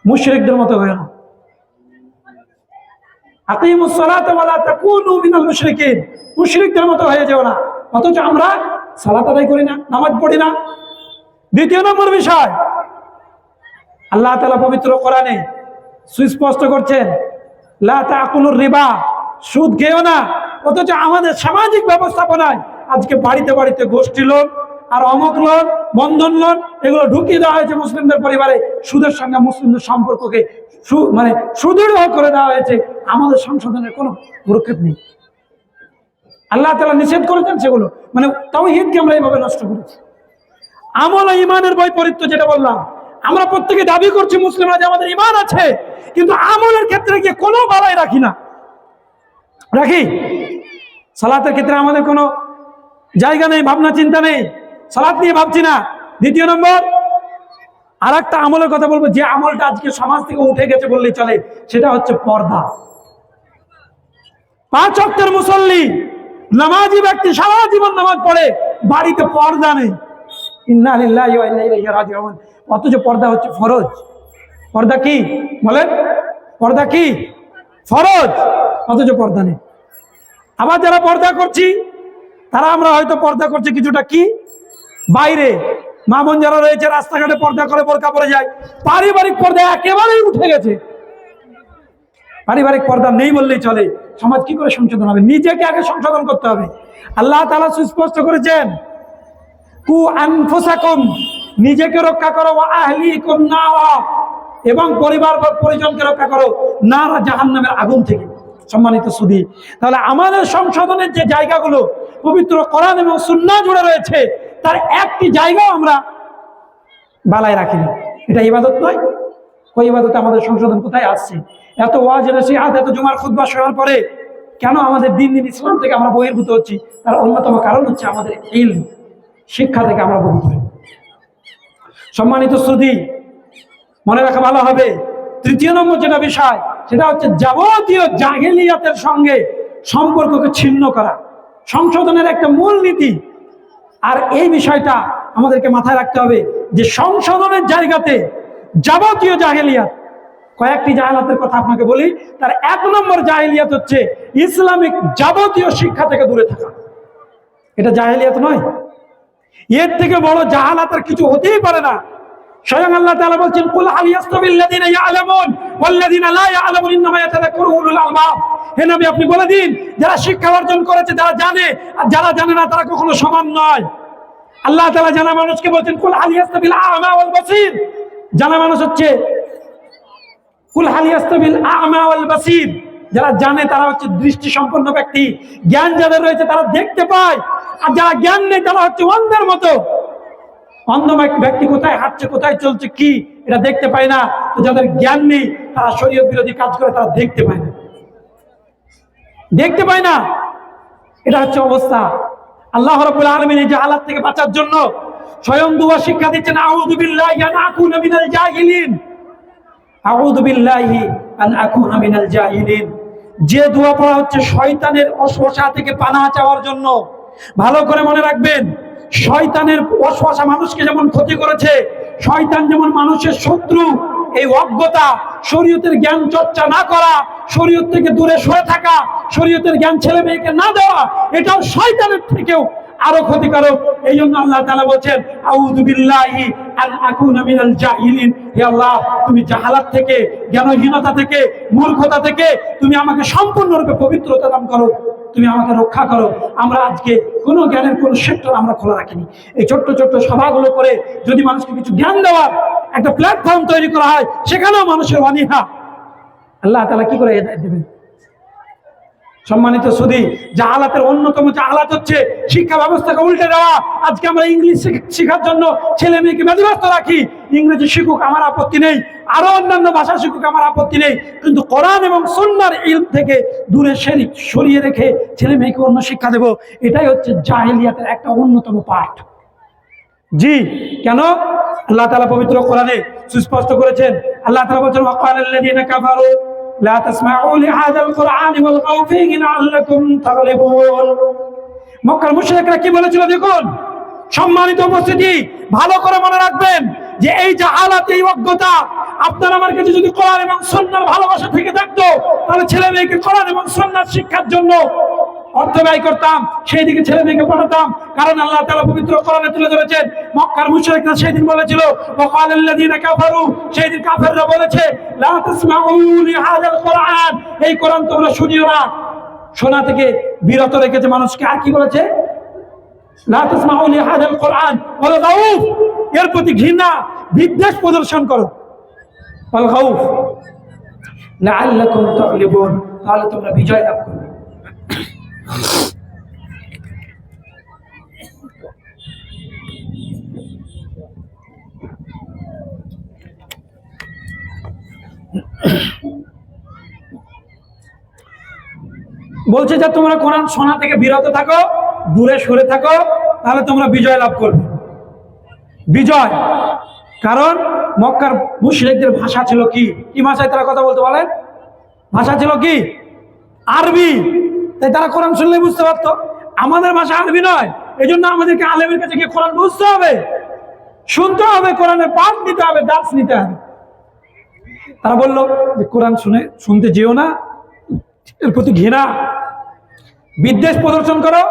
মুশরিকদের মতো হয়ো না। আকিমুস সালাত ওয়া লা তাকুনু মিনাল মুশরিকিন, মুশরিকদের মতো হয়ে যেও না। অথচ আমরা সালাত আদায় করি না, নামাজ পড়ি না। দ্বিতীয় নম্বর বিষয়, আল্লাহ তাআলা পবিত্র কোরআনে সুস্পষ্ট করছেন লা তাকুলুর রিবা, সুদ খেও না। অথচ আমাদের সামাজিক ব্যবস্থাপনায় আজকে বাড়িতে বাড়িতে গোষ্ঠী লোন আর অমক লোন, বন্ধন লোন, এগুলো ঢুকিয়ে দেওয়া হয়েছে মুসলিমদের পরিবারে। সুদের সঙ্গে মুসলিমদের সম্পর্ককে সুদৃঢ় করে দেওয়া হয়েছে। আমাদের সংশোধনের কোনো ভ্রুক্ষেপ নেই। আল্লাহ তাআলা নিষেধ করেছেন সেগুলো, মানে তাওহীদকে আমরা এইভাবে নষ্ট করেছি। আমল ও ঈমানের বৈপরীত্য যেটা বললাম, আমরা প্রত্যেকে দাবি করছি মুসলিমরা যে আমাদের ঈমান আছে, কিন্তু আমলের ক্ষেত্রে গিয়ে কোনো বালাই রাখি না। রাখি? সালাতের ক্ষেত্রে আমাদের কোনো জায়গা নেই, ভাবনা চিন্তা নেই, সালাত নিয়ে ভাবছি না। দ্বিতীয় নম্বর, আর একটা আমলের কথা বলবো, যে আমলটা আজকে সমাজ থেকে উঠে গেছে বললেই চলে, সেটা হচ্ছে পর্দা। 5 ওয়াক্তের মুসল্লি, নামাজি ব্যক্তি, সারা জীবন নামাজ পড়ে, বাড়িতে পর্দা নেই। ইন্না লিল্লাহি ওয়া ইন্না ইলাইহি রাজিউন। অথচ পর্দা হচ্ছে ফরজ। পর্দা কি বলেন? পর্দা কি? ফরজ, অথচ পর্দা নেই। আবার যারা পর্দা করছি, তারা আমরা হয়তো পর্দা করছি কিছুটা কি বাইরে, মা বোন যারা রয়েছে রাস্তাঘাটে পর্দা করে, বোরকা পরে যায়। পারিবারিক পর্দা একেবারেই উঠে গেছে। পারিবারিক পর্দা নেই বললেই চলে। সমাজ কি করে সংশোধন হবে? নিজেকে আগে সংশোধন করতে হবে। আল্লাহ তাআলা সুস্পষ্ট করেছেন কু আনফুসাকুম, নিজেকে রক্ষা করো, ওয়া আহলিকুম নারা, এবং পরিবার বা পরিজনকে রক্ষা করো নারা, জাহান্নামের আগুন থেকে। সম্মানিত সুধী, তাহলে আমাদের সংশোধনের যে জায়গাগুলো পবিত্র কোরআন এবং সুন্নাহ জুড়ে রয়েছে, তার একটি জায়গাও আমরা বালায় রাখিনি। এটা ইবাদত নয়? ওই ইবাদতে আমাদের সংশোধন কোথায় আসছে? এত ওয়াজ, নসিহত, এত জুমার খুতবা শোনার পরে কেন আমাদের দিন দিন ইসলাম থেকে আমরা বহির্ভূত হচ্ছি? তার অন্যতম কারণ হচ্ছে আমাদের ইলম, শিক্ষা থেকে আমরা বহু দূরে। সম্মানিত সুধী, মনে রাখা ভালো হবে, তৃতীয় নম্বর যেটা বিষয়, সেটা হচ্ছে যাবতীয় জাহেলিয়াতের সঙ্গে সম্পর্ককে ছিন্ন করা, সংশোধনের একটা মূল নীতি। আর এই বিষয়টা আমাদেরকে মাথায় রাখতে হবে যে সংশোধনের জায়গাতে যাবতীয় জাহেলিয়াত, কয়েকটি জাহেলাতের কথা আপনাকে বলি। তার 1 নম্বর জাহেলিয়াত হচ্ছে ইসলামিক যাবতীয় শিক্ষা থেকে দূরে থাকা। এটা জাহেলিয়াত নয়? এর থেকে বড় জাহালাত আর কিছু হতেই পারে না। স্বয়ং আল্লাহ তাআলা বলছেন, কুল হাল ইয়াস্তাবিল্লাযিনা ইয়ালামুন ওয়াল্লাযিনা লা ইয়ালামুন ইন্নামা ইয়াতাযাক্কারু উলুল আলবাব। হে নবী, আপনি বলে দিন, যারা শিক্ষা অর্জন করেছে, যারা জানে আর যারা জানে না, তারা কখনো সমান নয়। আল্লাহ তাআলা জানা মানুষকে বলছেন, কুল হাল ইয়াস্তাবিল আ'মা ওয়াল বাসীর। জানা মানুষ হচ্ছে কুল হাল ইয়াস্তাবিল আ'মা ওয়াল বাসীর, যারা জানে তারা হচ্ছে দৃষ্টি সম্পন্ন ব্যক্তি। জ্ঞান যাদের রয়েছে তারা দেখতে পায়, আর যারা জ্ঞান নেই তারা হচ্ছে অন্ধের মতো। অন্ধ ব্যক্তি কোথায় হাঁটছে, কোথায় চলছে, কি এটা দেখতে পায় না। তো যাদের জ্ঞান নেই তারা শরীয়ত বিরোধী কাজ করে, তারা দেখতে পায় না, দেখতে পায় না। এটা হচ্ছে অবস্থা। আল্লাহ রাব্বুল আলামিন এই জাহালাত থেকে বাঁচার জন্য স্বয়ং দুয়া শিক্ষা দিচ্ছেন, আউযু বিল্লাহি আন আকুনা মিনাল জাহিলিন। আউযু বিল্লাহি আন আকুনা মিনাল জাহিলিন। যে দোয়া পড়া হচ্ছে শয়তানের ওয়াসওয়াসা থেকে পানাহ চাওয়ার জন্য। ভালো করে মনে রাখবেন, শয়তানের ওয়াসওয়াসা মানুষকে যেমন ক্ষতি করেছে, শয়তান যেমন মানুষের শত্রু, এই অজ্ঞতা, শরীয়তের জ্ঞান চর্চা না করা, শরীয়ত থেকে দূরে সরে থাকা, শরীয়তের জ্ঞান ছেলে মেয়েকে না দেওয়া, এটাও শয়তানের থেকেও আরো ক্ষতিকারক। এই জন্য আল্লাহ তাআলা বলছেন, আউযু বিল্লাহি আন আকুনা মিনাল জাহিলিন। হে আল্লাহ, তুমি জাহালাত থেকে, জ্ঞানহীনতা থেকে, মূর্খতা থেকে তুমি আমাকে সম্পূর্ণরূপে পবিত্রতা দান করো, তুমি আমাকে রক্ষা করো। আমরা আজকে কোনো জ্ঞানের কোনো সেক্টর আমরা খোলা রাখিনি। এই ছোট্ট ছোট্ট সভাগুলো করে যদি মানুষকে কিছু জ্ঞান দেওয়ার একটা প্ল্যাটফর্ম তৈরি করা হয়, সেখানেও মানুষের অনীহা, আল্লাহ তাআলা কি করে হেদায়েত দেবেন? সম্মানিত সুধী, জাহালাতের অন্যতম জাহালাত হচ্ছে শিক্ষা ব্যবস্থাকে উল্টে দেওয়া। আজকে আমরা ইংলিশ শেখার জন্য ছেলে মেয়েকে ব্যতিব্যস্ত রাখি। ইংরেজি শিখুক, আমার আপত্তি নেই, আরো অন্যান্য ভাষা শিখুক, আমার আপত্তি নেই, কিন্তু কোরআন এবং সুন্নাহর ইলম থেকে দূরে সরিয়ে রেখে ছেলে মেয়েকে অন্য শিক্ষা দেব, এটাই হচ্ছে জাহেলিয়াতের একটা অন্যতম পাঠ। জি, কেন? আল্লাহ তাআলা পবিত্র কোরআনে সুস্পষ্ট করেছেন। আল্লাহ তাআলা বলেন, ওয়াকালাল্লাযীনা কাফারু লা তাসমাউ লিহাযাল কুরআনি ওয়ালগাউ ফীহি লাআল্লাকুম তাগলিবুন। মক্কার মুশরিকরা কি বলেছিল দেখুন। সম্মানিত উপস্থিতি, ভালো করে মনে রাখবেন যে এই জাহালাত, এই অজ্ঞতা, আপনার আমার কাছে যদি কোরআন এবং সুন্নাহর ভালোবাসা থেকে থাকতো, তাহলে ছেলে মেয়েকে কোরআন এবং সুন্নাহর শিক্ষার জন্য অর্থ ব্যয় করতাম, সেই দিকে ছেলে মেয়েকে পাঠাতাম। কারণ আল্লাহ তাআলা পবিত্র কোরআনে তুলে ধরেছেন, মক্কার মুশরিকরা সেদিন বলেছিল, ওয়াকালাল্লাযীনা কাফারু, সেদিন কাফেররা বলেছে, লা তাসমাউ লিহাযাল কুরআন, এই কোরআন তোমরা শুনিও না। শোনা থেকে বিরত রেখেছে মানুষকে। আর কি বলেছে? লা তাসমাউ লিহাযাল কুরআন ওয়ালগাউ, এর প্রতি ঘৃণা, বিদ্বেষ প্রদর্শন করো। ওয়ালগাউ লাআল্লাকুম তাগলিবুন, তাহলে তোমরা বিজয় লাভ করবে। বলছে যে তোমরা কোরআন শোনা থেকে বিরত থাকো, দূরে সরে থাকো, তাহলে তোমরা বিজয় লাভ করবে। বিজয়, কারণ মক্কার মুশরিকদের ভাষা ছিল কি? কি ভাষায় তারা কথা বলতে বলেন? ভাষা ছিল কি? আরবি। তাই তারা কোরআন শুনলে বুঝতে পারতো। আমাদের ভাষা আরবি নয়, এই জন্য আমাদেরকে আলেমের কাছে গিয়ে কোরআন বুঝতে হবে, শুনতে হবে, কোরআনের পাঠ নিতে হবে, দার্স নিতে হবে। তারা বললো যে কোরআন শুনতে যেও না, এর প্রতি ঘৃণা, বিদ্বেষ প্রদর্শন করো,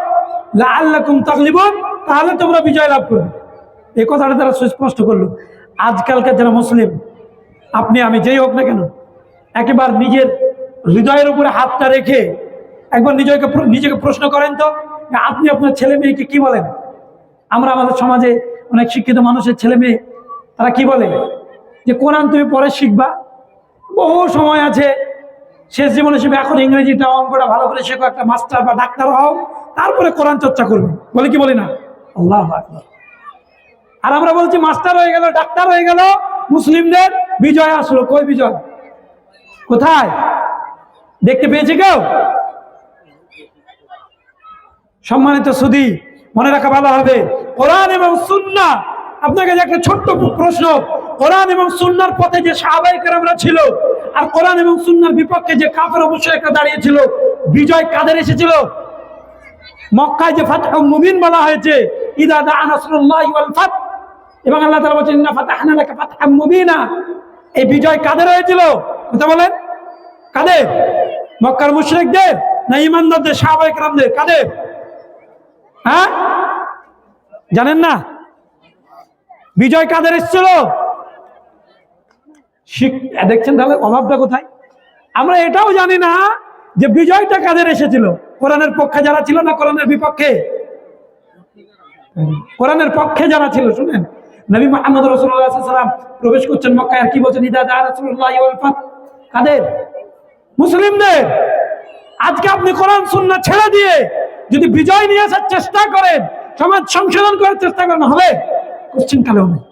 লাআল্লাকুম তাগলিবুন, তাহলে তোমরা বিজয় লাভ করবে। এই কথাটা তারা সুস্পষ্ট করলো। আজকালকার যারা মুসলিম, আপনি আমি যেই হোক না কেন, একেবারে নিজের হৃদয়ের উপরে হাতটা রেখে একবার নিজেকে প্রশ্ন করেন তো, আপনি আপনার ছেলে মেয়েকে কি বলেন? আমরা আমাদের সমাজে অনেক শিক্ষিত মানুষের ছেলে মেয়ে, তারা কি বলে যে কোরআন তুমি পরে শিখবা, বহু সময় আছে, শেষ জীবনে শিখবে, এখন ইংরেজিটা অঙ্কটা ভালো করে শেখো, একটা মাস্টার বা ডাক্তার হও, তারপরে কোরআন চর্চা করবে। বলে কি বলি না? আল্লাহু আকবার। আর আমরা বলছি মাস্টার হয়ে গেল, ডাক্তার হয়ে গেল, মুসলিমদের বিজয় আসলো। কই বিজয়? কোথায়? দেখতে পেয়েছি কেউ? সম্মানিত সুধী, মনে রাখা ভালো হবে, কোরআন এবং সুন্নাহ, আপনাকে যে একটা ছোট্ট প্রশ্ন, কোরআন এবং সুন্নাহর পথে যে সাহাবায়ে কেরামরা ছিল, আর কোরআন এবং সুন্নাহর বিপক্ষে যে কাফের মুশরিকরা দাঁড়িয়েছিল, বিজয় কাদের এসেছিল? মক্কায় যে ফাতহুল মুবিন বলা হয়েছে, ইযা দা'a নাসরুল্লাহি ওয়াল ফাত, এবং আল্লাহ তাআলা বলেছেন, ইন্না ফাতাহনা লাকা ফাতহাম মুবিনা, এই বিজয় কাদের হয়েছিল? কথা বলেন, কাদের? মক্কার মুশরিকদের না ঈমানদারদের, সাহাবায়ে কেরামদের? কাদের? হ্যাঁ, জানেন না? বিজয় কাদের এসেছিল? দেখছেন তাহলে অভাবটা কোথায়? আমরা এটাও জানি না যে বিজয়টা কাদের এসেছিল। কোরআনের পক্ষে যারা ছিল না কোরআনের বিপক্ষে? কোরআনের পক্ষে যারা ছিল। শুনেন, নবী মুহাম্মদ রাসূলুল্লাহ সাল্লাল্লাহু আলাইহি ওয়াসাল্লাম প্রবেশ করছেন মক্কায়, আর কি বলছেন? ইদা দা রাসূলুল্লাহি ওয়াল ফাত। কাদের? মুসলিমদের। আজকে আপনি কোরআন সুন্নাহ ছেড়ে দিয়ে যদি বিজয় নিয়ে আসার চেষ্টা করেন, সমাজ সংশোধন করার চেষ্টা করেন, হবে? কোশ্চেন কালেও নেই।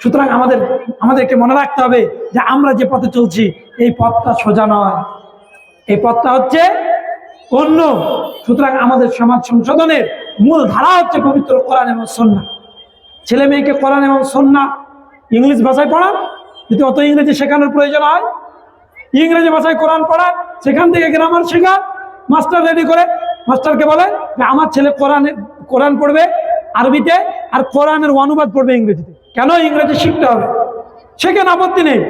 সুতরাং আমাদেরকে মনে রাখতে হবে যে আমরা যে পথে চলছি এই পথটা সোজা নয়, এই পথটা হচ্ছে অন্য। সুতরাং আমাদের সমাজ সংশোধনের মূল ধারা হচ্ছে পবিত্র কোরআন এবং সুন্নাহ। ছেলে মেয়েকে কোরআন এবং সুন্নাহ ইংলিশ ভাষায় পড়ান, যদি অত ইংরেজি শেখানোর প্রয়োজন হয় ইংরেজি ভাষায় কোরআন পড়ান, সেখান থেকে গ্রামার শেখান, মাস্টার রেডি করে মাস্টারকে বলে যে আমার ছেলে কোরআন পড়বে আরবিতে আর কোরআনের অনুবাদ পড়বে ইংরেজিতে। কেন ইংরেজি শিখতে হবে? সেখানে আপত্তি নেই,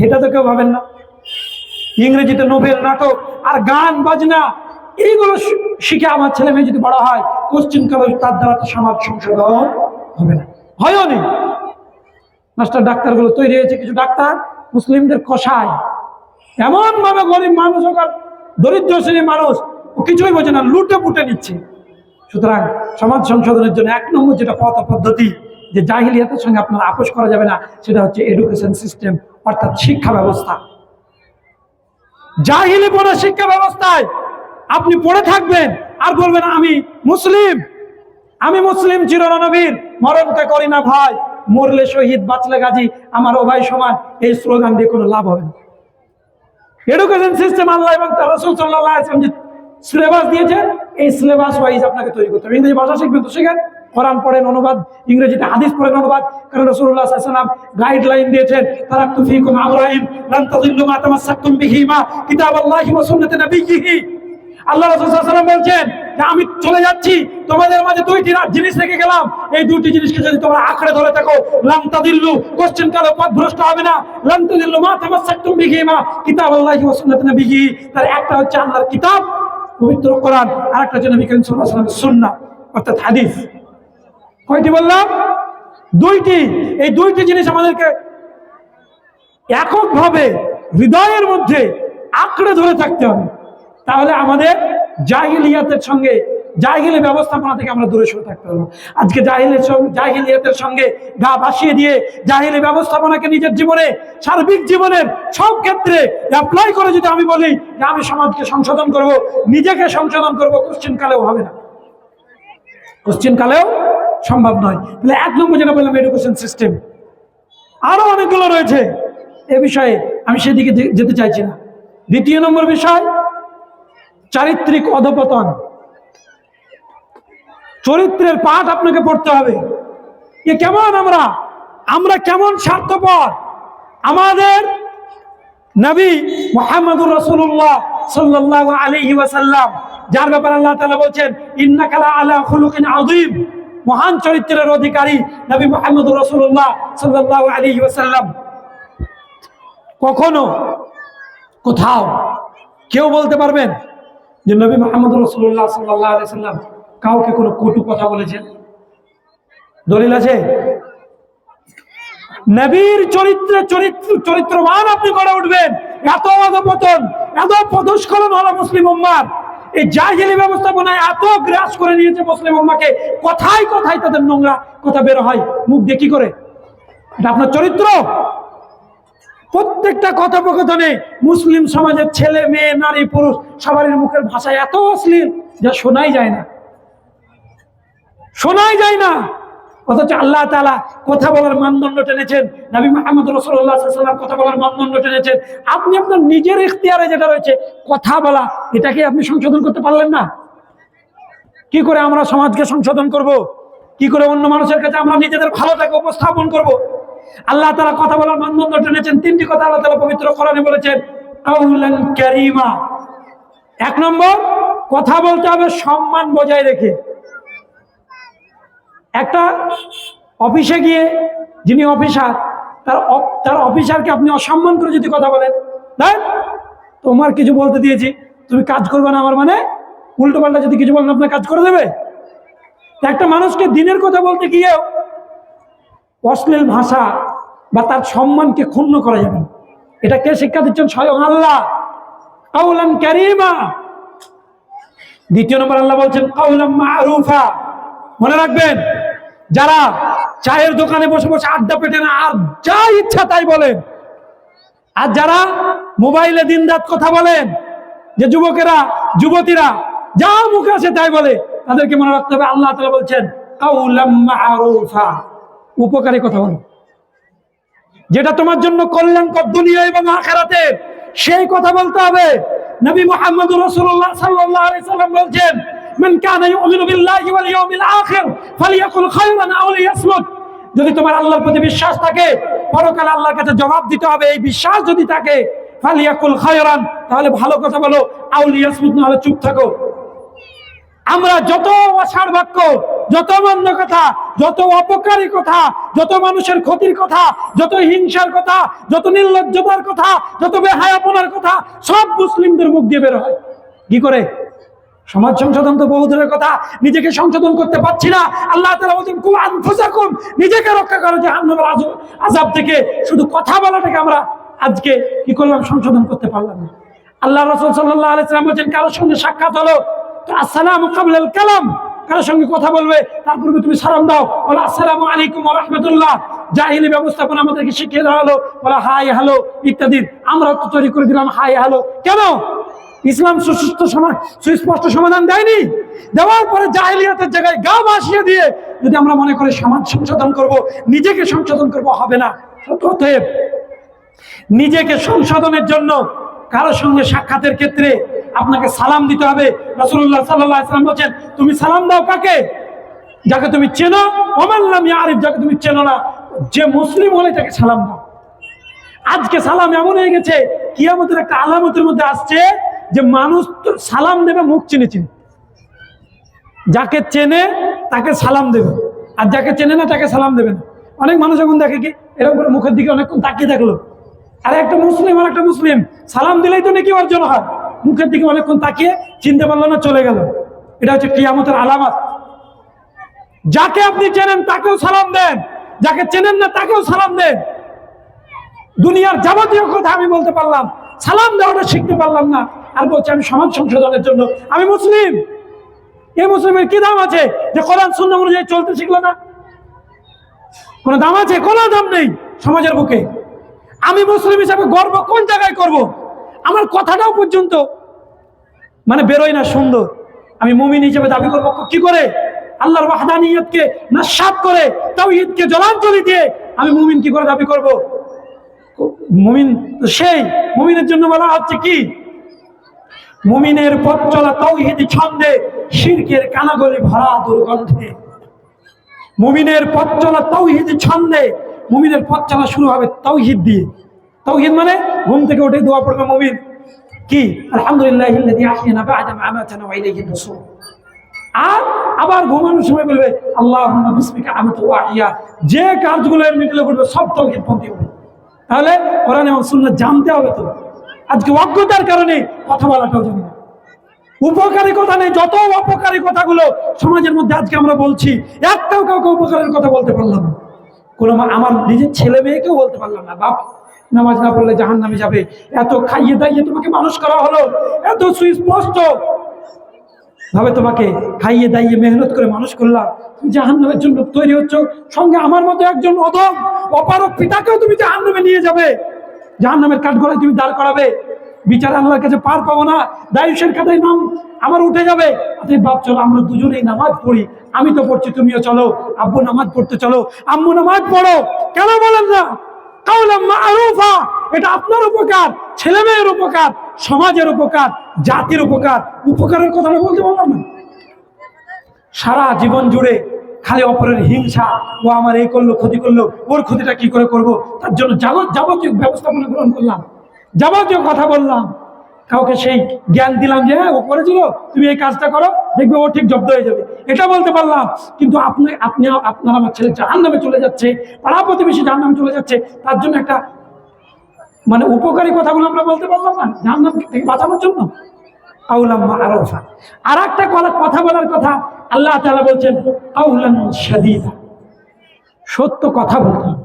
এটা তো কেউ ভাবেন না। ইংরেজিতে নোবেল, নাটক আর গান বাজনা এইগুলো শিখে আমার ছেলে মেয়ে যদি বড় হয়, কোশ্চিন কালে তার দ্বারা তো সমাজ সংশোধন হবে না, হয়ও নেই। মাস্টার ডাক্তারগুলো তৈরি হয়েছে, কিছু ডাক্তার মুসলিমদের কষায়, এমন ভাবে গরিব মানুষ হোক আর দরিদ্র শ্রেণীর মানুষ ও কিছুই বোঝে না, লুটে পুটে নিচ্ছে। সুতরাং সমাজ সংশোধনের জন্য এক নম্বর যেটা পথ পদ্ধতি, যে জাহিলিয়াতের সঙ্গে আপনার আপোষ করা যাবে না, সেটা হচ্ছে এডুকেশন সিস্টেম, অর্থাৎ শিক্ষা ব্যবস্থা। জাহিলিপনা শিক্ষা ব্যবস্থায় আপনি পড়ে থাকবেন আর বলবেন আমি মুসলিম চিরনবীর, মরণকে করি না ভাই, মরলে শহীদ বাঁচলে গাজী, আমার ও ভাই সমান, এই স্লোগান দিয়ে কোনো লাভ হবে না। এডুকেশন সিস্টেম আল্লাহ এবং তার রাসূল সাল্লাল্লাহু আলাইহি ওয়াসাল্লাম যে সিলেবাস দিয়েছে, এই সিলেবাস ওয়াইজ আপনাকে তৈরি করতে হবে। ইংরেজি ভাষা শিখবেন তো শিখেন, কোরআন পড়েন অনুবাদ, ইংরেজিতে হাদিস পড়েন অনুবাদ, কারণ রাসূলুল্লাহ সাল্লাল্লাহু আলাইহি ওয়াসাল্লাম গাইডলাইন দিয়েছেন, তারাকতু ফীকুম আমরাইন লান তাযিল্লু মা তামাসসাকতুম বিহিমা কিতাবাল্লাহি ওয়া সুন্নাতি নাবিয়্যিহি। আল্লাহ রাসূল সাল্লাল্লাহু আলাইহি ওয়াসাল্লাম বলছেন যে আমি চলে যাচ্ছি, তোমাদের মাঝে দুইটি জিনিস রেখে গেলাম, এই দুটি জিনিসকে যদি তোমরা আঁকড়ে ধরে থাকো, লান তাযিল্লু, কোশ্চেন কালে পথভ্রষ্ট হবে না, লান তাযিল্লু মা তামাসসাকতুম বিহিমা কিতাবাল্লাহি ওয়া সুন্নাতি নাবিয়্যিহি। তার একটা হচ্ছে আল্লাহর কিতাব পবিত্র কোরআন, আর একটা হচ্ছে নবী করিম সাল্লাল্লাহু আলাইহি ওয়াসাল্লামের সুন্নাহ অর্থাৎ হাদিস। কয়টি বললাম? দুইটি। এই দুইটি জিনিস আমাদেরকে এককভাবে হৃদয়ের মধ্যে আঁকড়ে ধরে থাকতে হবে, তাহলে আমাদের জাহিলিয়াতের সঙ্গে, জাহিলি ব্যবস্থাপনা থেকে আমরা দূরে সরে থাকতে পারবো। আজকে জাহিলিয়াতের সঙ্গে গা ভাসিয়ে দিয়ে জাহিলি ব্যবস্থাপনাকে নিজের জীবনে, সার্বিক জীবনের সব ক্ষেত্রে অ্যাপ্লাই করে যদি আমি বলি যে আমি সমাজকে সংশোধন করব, নিজেকে সংশোধন করব, কোশ্চিন কালেও হবে না, কোশ্চিন কালেও সম্ভব নয়। তাহলে এক নম্বর যেটা বললাম এডুকেশন সিস্টেম, আরো অনেকগুলো রয়েছে, এ বিষয়ে আমি সেদিকে যেতে চাইছি না। দ্বিতীয় নম্বর বিষয় চারিত্রিক অধপতন। চরিত্রের পাঠ আপনাকে পড়তে হবে। এ কেমন আমরা কেমন স্বার্থপর। আমাদের নবী মুহাম্মদুর রাসূলুল্লাহ সাল্লাল্লাহু আলাইহি ওয়াসাল্লাম, যার ব্যাপারে আল্লাহ তাআলা বলছেন ইন্নাকা লা আলা খুলুকিন আযীম, মহান চরিত্রের অধিকারী নবী মুহাম্মদুর রাসূলুল্লাহ সাল্লাল্লাহু আলাইহি ওয়াসাল্লাম, কখনো কোথাও কেউ বলতে পারবেন যে নবী মুহাম্মদুর রাসূলুল্লাহ সাল্লাল্লাহু আলাইহি ওয়াসাল্লাম কাউকে কোনো কটু কথা বলেছেন? দলিল আছে? নবীর চরিত্রবান আপনি গড়ে উঠবেন, এত অধপতন, এত পদস্খলন হলো মুসলিম উম্মার। এই জাহিলি ব্যবস্থাপনায় এত গ্রাস করে নিয়েছে মুসলিম উম্মাকে, কথায় কথায় তাদের নোংরা কথা বের হয় মুখ দিয়ে। কি করে? এটা আপনার চরিত্র। প্রত্যেকটা কথোপকথনে মুসলিম সমাজের ছেলে মেয়ে নারী পুরুষ সবারই মুখের ভাষায় এত অশ্লীল যা শোনাই যায় না। অথচ আল্লাহ তাআলা কথা বলার মানদণ্ড টেনেছেন, নবী মুহাম্মদ রাসূলুল্লাহ সাল্লাল্লাহু আলাইহি ওয়াসাল্লাম কথা বলার মানদণ্ড টেনেছেন। আপনি আপনার নিজের ইখতিয়ারে যেটা রয়েছে কথা বলা, এটাকে আপনি সংশোধন করতে পারলেন না। কি করে আমরা সমাজকে সংশোধন করব? কি করে অন্য মানুষের কাছে আমরা নিজেদের ভালোটাকে উপস্থাপন করব? আল্লাহ তাআলা কথা বলার মানদণ্ড টেনেছেন। তিনটি কথা আল্লাহ তাআলা পবিত্র কোরআনে বলেছেন, কাউলান কারীমা। এক নম্বর, কথা বলতে হবে সম্মান বজায় রেখে। একটা অফিসে গিয়ে যিনি অফিসার তার অফিসারকে আপনি অসম্মান করে যদি কথা বলেন, দেখ তোমার কিছু বলতে দিয়েছি, তুমি কাজ করবে না আমার মানে, উল্টো পাল্টা যদি কিছু বলেন আপনার কাজ করে দেবে? একটা মানুষকে দিনের কথা বলতে গিয়েও অশ্লীল ভাষা বা তার সম্মানকে ক্ষুণ্ণ করা যাবে না। এটা কে শিক্ষা দিচ্ছেন? স্বয়ং আল্লাহ। কাউলান কারীমা। দ্বিতীয় নম্বর আল্লাহ বলছেন কাউলাম মারুফা। মনে রাখবেন, যারা চায়ের দোকানে বসে বসে আড্ডা পেটে না আর যা ইচ্ছা তাই বলেন, আর যারা মোবাইলে দিনরাত কথা বলেন, যে যুবকেরা যুবতীরা যা মুখে আসে তাই বলে, তাদেরকে মনে রাখতে হবে আল্লাহ তাআলা বলছেন কাউলাম মারুফা, উপকারী কথা বলো, যেটা তোমার জন্য কল্যাণকর দুনিয়া এবং আখিরাতে, সেই কথা বলতে হবে। নবী মুহাম্মদুর রাসূলুল্লাহ সাল্লাল্লাহু আলাইহি সাল্লাম বলছেন মান কানা ইউমিনু বিল্লাহি ওয়াল ইয়াউমিল আখির ফালিয়াকুল খায়রান আও লিয়াসমুত। যদি তোমার আল্লাহর প্রতি বিশ্বাস থাকে, পরকালে আল্লাহর কাছে জবাব দিতে হবে, এই বিশ্বাস যদি থাকে, ফালিয়াকুল খায়রান, তাহলে ভালো কথা বলো, আও লিয়াসমুত, না হলে চুপ থাকো। আমরা যত অসাড় বাক্য, যত মন্দ কথা, যত অপকারী কথা, যত মানুষের ক্ষতির কথা, যত হিংসার কথা, যত নির্লজ্জতার কথা, যত বেহায়াপনার কথা, সব মুসলিমদের মুখ দিয়ে বের হয়। কি করে? সমাজ সংশোধন তো বহু দূরের কথা, নিজেকে সংশোধন করতে পারছি না। আল্লাহ তাআলা বলেন কু আনফুসাকুম, নিজেকে রক্ষা করো জাহান্নামের আযাব থেকে। শুধু কথা বলাটাকে আমরা আজকে কি করলাম? সংশোধন করতে পারলাম না। আল্লাহ রাসূল সাল্লাল্লাহু আলাইহি ওয়াসাল্লাম বলেন কারোর সঙ্গে সাক্ষাৎ হলো তো আসসালামু ক্বাবলাল কালাম, কারোর সঙ্গে কথা বলবে তার পূর্বে তুমি সালাম দাও, বলো আসসালামু আলাইকুম ওয়া রাহমাতুল্লাহ। জাহিলি ব্যবস্থাপনা আমাদেরকে শিখিয়ে দেওয়া হলো, বলা হাই হ্যালো ইত্যাদি, আমরা তো তৈরি করে দিলাম হাই হ্যালো। কেন? ইসলাম সুস্পষ্ট সমাধান দেয়নি। দেওয়ার পরে জাহিলিয়াতের জায়গায় গা ভাসিয়ে দিয়ে যদি আমরা মনে করি সমাজ সংশোধন করব, নিজেকে সংশোধন করব, হবে না। অতএব নিজেকে সংশোধনের জন্য কারোর সঙ্গে সাক্ষাতের ক্ষেত্রে আপনাকে সালাম দিতে হবে। রাসূলুল্লাহ সাল্লাল্লাহু আলাইহি ওয়াসাল্লাম বলেন তুমি সালাম দাও কাকে? যাকে তুমি চেনো, ওমান লাম ইয়ারিফ, যাকে তুমি চেনো না, যে মুসলিম হলে তাকে সালাম দাও। আজকে সালাম এমন হয়ে গেছে, কিয়ামতের একটা আলামতের মধ্যে আসছে যে মানুষ সালাম দেবে মুখ চিনে চিনে, যাকে চেনে তাকে সালাম দেবে, আর যাকে চেনে না তাকে সালাম দেবে না। অনেক মানুষ এখন দেখে কি এরকম করে মুখের দিকে অনেকক্ষণ তাকিয়ে থাকলো, আর একটা মুসলিম আর একটা মুসলিম সালাম দিলেই তো নাকি অর্জন হয়, মুখের দিকে অনেকক্ষণ তাকিয়ে চিনতে পারলো না, চলে গেল। এটা হচ্ছে কিয়ামতের আলামত। যাকে আপনি চেনেন তাকেও সালাম দেন, যাকে চেনেন না তাকেও সালাম দেন। দুনিয়ার যাবতীয় কথা আমি বলতে পারলাম, সালাম দেওয়াটা শিখতে পারলাম না, আর বলছে আমি সমাজ সংশোধনের জন্য আমি মুসলিম। এই মুসলিমের কি দাম আছে যে কোরআন সুন্নাহ অনুযায়ী চলতে শিখলো না? কোনো দাম আছে? কোনো দাম নেই সমাজের বুকে। আমি মুসলিম হিসাবে গর্ব কোন জায়গায় করব? আমার কথাটাও পর্যন্ত মানে বেরোয় না সুন্দর। আমি মুমিন হিসেবে দাবি করবো কি করে? আল্লাহর ওয়াহদানিয়তকে নাশাত করে, তাওহীদকে জলাঞ্জলি দিয়ে আমি মুমিন কি করে দাবি করব? মুমিন সেই মুমিনের জন্য বলা হচ্ছে কি, মুমিনের পথ চলা তাওহীদি ছন্দে, শিরকের কানাগলি ভরা দুর্গন্ধে। মুমিনের পথ চলা তাওহীদি ছন্দে, মুমিনের পথ চলা শুরু হবে তাওহীদ দিয়ে। তাওহীদ মানে ঘুম থেকে উঠে দোয়া পড়বে মুমিন কি আলহামদুলিল্লাহিল্লাযী আহইয়ানা বা'দা মা আমাতানা ওয়া ইলাইহিন নুশুর। আর আবার ঘুমানোর সময় বলবে আল্লাহুম্মা বিসমিকা আমতু ওয়া আহইয়া। যে কাজগুলো এর মিডলে করবে সব তাওহীদ পন্থী হবে। তাহলে কোরআন এবং সুন্নাহ জানতে হবে। তো আজকে অজ্ঞতার কারণে কথা বলাটাও জানি না, উপকারী কথা নেই, যত অপকারী কথাগুলো সমাজের মধ্যে আজকে আমরা বলছি, একটাও কাউকে উপকারের কথা বলতে পারলাম না। কোনো আমার নিজের ছেলে মেয়েকেও বলতে পারলাম না, বাপ নামাজ না পড়লে জাহান্নামে যাবে, এত খাইয়ে দাইয়ে তোমাকে মানুষ করা হলো, এত সুস্পষ্ট ভাবে তোমাকে খাইয়ে দাইয়ে মেহনত করে মানুষ করলাম, তুমি জাহান্নামের জন্য তৈরি হচ্ছ। সঙ্গে আমার মতো একজন অধম অপারক পিতাকেও তুমি জাহান্নামে নিয়ে যাবে, জাহান্নামের কাঠগড়ায় তুমি দাঁড় করাবে। বিচার আল্লাহর কাছে পার পাবো না, দায়ুষের খাতায় নাম আমার উঠে যাবে। অতএব বাপ চলো আমরা দুজনেই নামাজ পড়ি, আমি তো পড়ছি তুমিও চলো, আব্বু নামাজ পড়তে চলো, আম্মু নামাজ পড়ো। কেন বলেন না? কাওলাম মারুফা। এটা আপনার উপকার, ছেলে মেয়ের উপকার, সমাজের উপকার, জাতির উপকার। উপকারের কথাটা বলতে পারলাম না। সারা জীবন জুড়ে খালি অপরের হিংসা, ও আমার এই করলো ক্ষতি করলো, ওর ক্ষতিটা কি করে করব, তার জন্য যাবতীয় ব্যবস্থাপনা গ্রহণ করলাম, যাবতীয় কথা বললাম। কাউকে সেই জ্ঞান দিলাম যে হ্যাঁ ও করেছিল, তুমি এই কাজটা করো, দেখবে ও ঠিক জব্দ হয়ে যাবে, এটা বলতে পারলাম। কিন্তু আপনার আমার ছেলে জাহান্নামে চলে যাচ্ছে, পাড়া প্রতিবেশী জাহান্নামে চলে যাচ্ছে, তার জন্য একটা মানে উপকারী কথাগুলো আমরা বলতে পারলাম না জাহান্নাম থেকে বাঁচানোর জন্য। আউলাম্মা আরাফা, আর একটা কথা বলার কথা আল্লাহ তাআলা বলছেন আউলান শাদীদা, সত্য কথা বলতে হবে।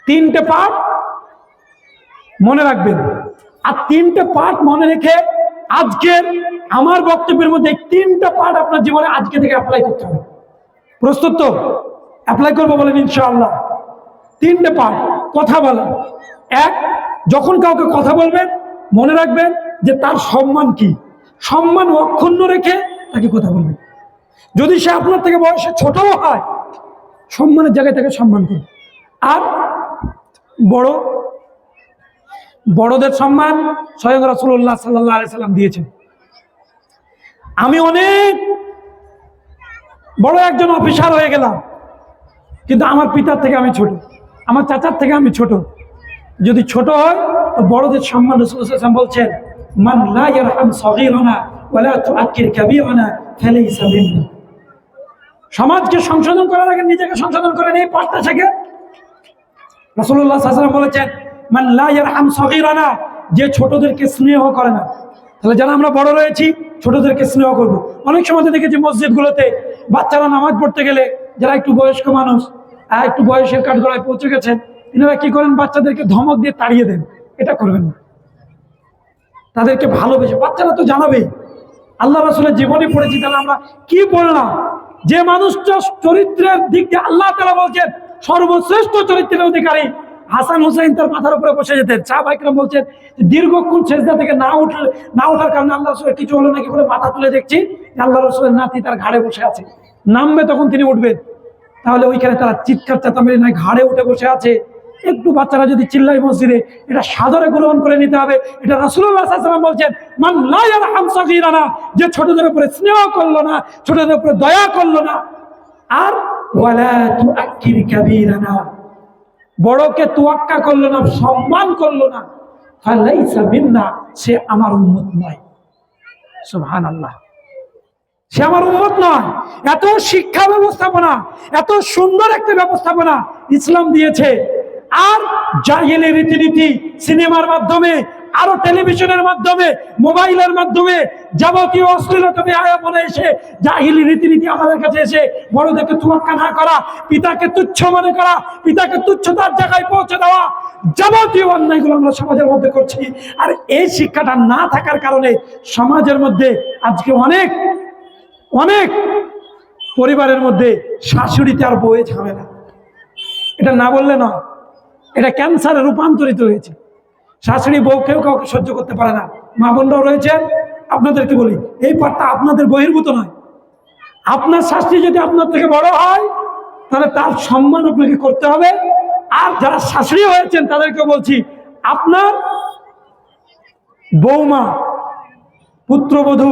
তিনটে পার্ট মনে রাখবেন, আর তিনটে পার্ট মনে রেখে আজকের আমার বক্তব্যের মধ্যে তিনটা পার্ট আপনার জীবনে আজকে থেকে অ্যাপ্লাই করতে হবে। প্রস্তুত তো? অ্যাপ্লাই করবো বলেন ইনশাআল্লাহ। তিনটে পার্ট কথা বলা। এক, যখন কাউকে কথা বলবেন মনে রাখবেন যে তার সম্মান কি, সম্মান অক্ষুণ্ণ রেখে তাকে কথা বলবেন। যদি সে আপনার থেকে বয়সে ছোটও হয়, সম্মানের জায়গায় তাকে সম্মান করুন। আর বড়দের সম্মান স্বয়ং রাসূলুল্লাহ সাল্লাল্লাহু আলাইহি সাল্লাম দিয়েছেন। আমি অনেক বড় একজন অফিসার হয়ে গেলাম, কিন্তু আমার পিতার থেকে আমি ছোট, আমার চাচার থেকে আমি ছোট। যদি ছোট হয় তো বড়দের সম্মান রাসূল সাল্লাল্লাহু আলাইহি ওয়াসাল্লাম বলছেন মান লা ইয়ারহাম সগীরানা ওয়া লা তুআক্কির কাবীরানা ফালাইসা মিন্না। সমাজকে সংশোধন করার আগে নিজেকে সংশোধন করে এই পাঁচটা শেখে। রাসূলুল্লাহ সাল্লাল্লাহু আলাইহি ওয়াসাল্লাম বলেছেন মান লা ইয়ারহাম সগীরানা, যে ছোটদেরকে স্নেহ করে না। তাহলে যারা আমরা বড় রয়েছি ছোটদেরকে স্নেহ করব। অনেক সময় দেখেছি মসজিদগুলোতে বাচ্চারা নামাজ পড়তে গেলে, যারা একটু বয়স্ক মানুষ, একটু বয়সের কাঠগড়ায় পৌঁছে গেছেন, এনারা কি করেন, বাচ্চাদেরকে ধমক দিয়ে তাড়িয়ে দেন। এটা করবেন না, তাদেরকে ভালোবেসে। বাচ্চারা তো জানাবেই, আল্লাহ রাসূলের জীবনী পড়েছি, তাহলে আমরা কি বললাম? যে মানুষটা চরিত্রের দিক দিয়ে আল্লাহ তাআলা বলছেন সর্বশ্রেষ্ঠ চরিত্রের অধিকারী, হাসান হুসাইন তার মাথার উপরে বসে যেতেন। সাহাবায়ে কেরাম বলছেন দীর্ঘক্ষণ সেজদা থেকে না ওঠার কারণে আল্লাহ রাসূলের কিছু হলো নাকি বলে মাথা তুলে দেখছি আল্লাহ রাসূলের নাতি তার ঘাড়ে বসে আছে, নামবে তখন তিনি উঠবেন। তাহলে ওইখানে তারা চিৎকার চেঁচামেচি নাই, ঘাড়ে উঠে বসে আছে। একটু বাচ্চারা যদি চিল্লায় মসজিদে, এটা সাদরে গ্রহণ করে নিতে হবে। এটা রাসূলুল্লাহ সাল্লাল্লাহু আলাইহি ওয়াসাল্লাম বলছেন মান লা ইয়ারহাম সগীরানা, যে ছোটদের উপরে স্নেহ করলো না, ছোটদের উপরে দয়া করলো না। আর ওয়ালা তুআক্কির কাবীরানা, বড়কে তোয়াক্কা করলো না, সম্মান করলো না, ফালাইসা মিন্না, সে আমার উম্মত নয়। সুবহানাল্লাহ, সে আমার উম্মত নয়। এত শিক্ষা ব্যবস্থাপনা, এত সুন্দর একটা ব্যবস্থাপনা ইসলাম দিয়েছে। আর জাহেলি রীতিনীতি সিনেমার মাধ্যমে, আরো টেলিভিশনের মাধ্যমে, মোবাইলের মাধ্যমে যাবতীয় অশ্লীলতা মনে এসে জাহেলি রীতিনীতি আমাদের কাছে এসে বড়দেরকে তোয়াক্কা না করা, পিতাকে তুচ্ছ মনে করা, পিতাকে তুচ্ছতার জায়গায় পৌঁছে দেওয়া, যাবতীয় অন্যায়গুলো আমরা সমাজের মধ্যে করছি। আর এই শিক্ষাটা না থাকার কারণে সমাজের মধ্যে আজকে অনেক অনেক পরিবারের মধ্যে শাশুড়িতে আর বউয়ে ঝামেলা। এটা না বললে নয়, এটা ক্যান্সারে রূপান্তরিত হয়েছে। শাশুড়ি বউ কেউ কাউকে সহ্য করতে পারে না। মা বোনরাও রয়েছেন, আপনাদেরকে বলি এই পাঠটা আপনাদের বহির্ভূত নয়। আপনার শাশুড়ি যদি আপনার থেকে বড় হয় তাহলে তার সম্মান আপনাকে করতে হবে। আর যারা শাশুড়ি হয়েছেন তাদেরকে বলছি, আপনার বৌমা পুত্রবধূ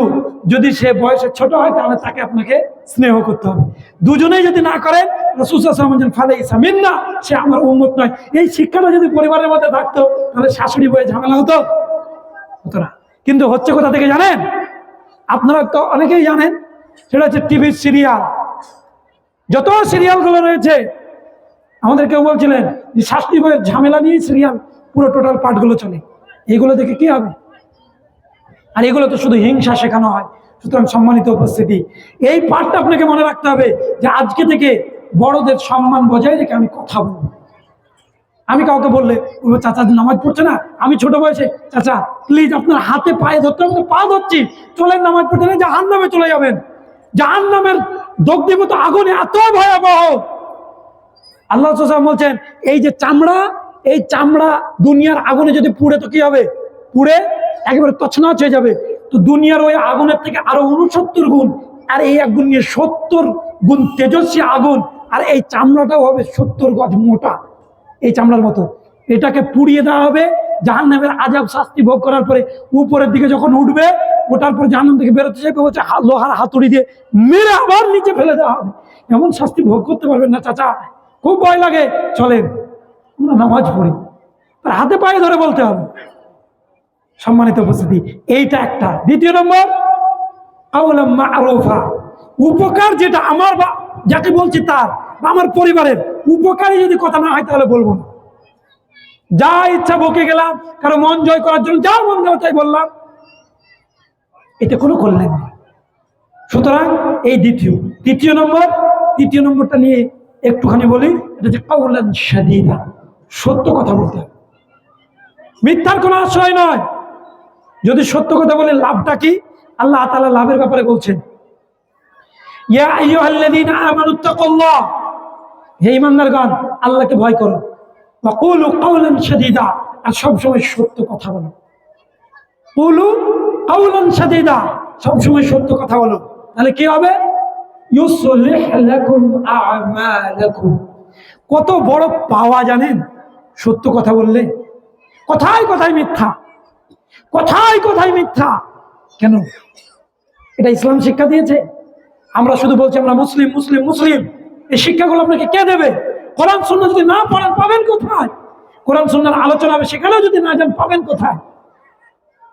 যদি সে বয়সে ছোট হয় তাহলে তাকে আপনাকে স্নেহ করতে হবে। দুজনেই যদি না করেন, রাসূল সাল্লাল্লাহু আলাইহি ওয়াসাল্লাম ফালাইসা মিন্না, সে আমার উম্মত নয়। এই শিক্ষাটা যদি পরিবারের মধ্যে থাকতো তাহলে শাশুড়ি বয়ে ঝামেলা হতো না। কিন্তু হচ্ছে কোথা থেকে জানেন? আপনারা তো অনেকেই জানেন, সেটা হচ্ছে টিভির সিরিয়াল। যত সিরিয়ালগুলো রয়েছে, আমাদের কেউ বলছিলেন যে শাশুড়ি বইয়ের ঝামেলা নিয়ে সিরিয়াল পুরো টোটাল পার্টগুলো চলে। এগুলো দেখে কি হবে? আর এগুলো তো শুধু হিংসা শেখানো হয়। সুতরাং সম্মানিত উপস্থিতি, এই পাঠটা আপনাকে মনে রাখতে হবে যে আজকে থেকে বড়দের সম্মান বজায় রেখে আমি কথা বলবো। আমি কাউকে বললে বলবো চাচা নামাজ পড়ছে না, আমি ছোট বয়সে চাচা প্লিজ আপনার হাতে পায়ে ধরতে হবে, পা ধরছি, চলেন নামাজ পড়তে না, জাহান্নামে চলে যাবেন। জাহান্নামের দগ্ধীভূত আগুন এত ভয়াবহ। আল্লাহ সাল্লাল্লাহু বলছেন এই যে চামড়া, এই চামড়া দুনিয়ার আগুনে যদি পুড়ে তো কি হবে? পুড়ে একেবারে তছনছ হয়ে যাবে। তো দুনিয়ার ওই আগুনের থেকে আরো 69 গুণ, আর এই আগুন নিয়ে 70 গুণ তেজস্বী আগুন। আর এই চামড়াটাও হবে 70 গজ মোটা, এই চামড়ার মতো। এটাকে পুড়িয়ে দেওয়া হবে। জাহান্নামের আযাব শাস্তি ভোগ করার পরে উপরের দিকে যখন উঠবে, ওঠার পর জাহান্নাম থেকে বেরোতে যাবে, হচ্ছে লোহার হাতুড়ি দিয়ে মেরে আবার নিচে ফেলে দেওয়া হবে। এমন শাস্তি ভোগ করতে পারবেন না চাচা, খুব ভয় লাগে। চলেন আমরা নামাজ পড়ি, তার হাতে পায়ে ধরে বলতে হবে। সম্মানিত উপস্থিতি, এইটা একটা। দ্বিতীয় নম্বর, কাওলাম মারুফা, উপকার যেটা আমার বা যাকে বলছি তার বা আমার পরিবারের উপকারী যদি কথা না হয় তাহলে বলবো না। যা ইচ্ছা বকে গেলাম, কারো মন জয় করার জন্য যা মন গেল তাই বললাম, এটা কোনো কল্যাণ নেই। সুতরাং এই তৃতীয় নম্বরটা নিয়ে একটুখানি বলি, এটা হচ্ছে কাওলান শাদীদা, সত্য কথা বলতে হবে, মিথ্যার কোনো আশ্রয় নয়। যদি সত্য কথা বলে লাভটা কি? আল্লাহ তাআলা লাভের ব্যাপারে বলছেন, ইয়া আইয়ুহাল্লাযীনা আমানুত্তাকুল্লাহ, হে ঈমানদারগণ আল্লাহকে ভয় করো, ওয়া কুলু কাওলান শাদীদা, আর সবসময় সত্য কথা বলো। কুলু কাওলান শাদীদা, সবসময় সত্য কথা বলো, তাহলে কি হবে? ইউসলিহ লাকুম আ'মালাকুম, কত বড় পাওয়া জানেন সত্য কথা বললে। কথায় কথায় মিথ্যা, কথায় কথায় মিথ্যা, কেন? এটা ইসলাম শিক্ষা দিয়েছে? আমরা শুধু বলছি আমরা মুসলিম মুসলিম মুসলিম, এই শিক্ষাগুলো আপনাকে কে দেবে? কোরআন সুন্নাহ যদি না পড়েন পাবেন কোথায়? কোরআন সুন্নাহর আলোচনা হবে, সেখানেও যদি না যান পাবেন কোথায়?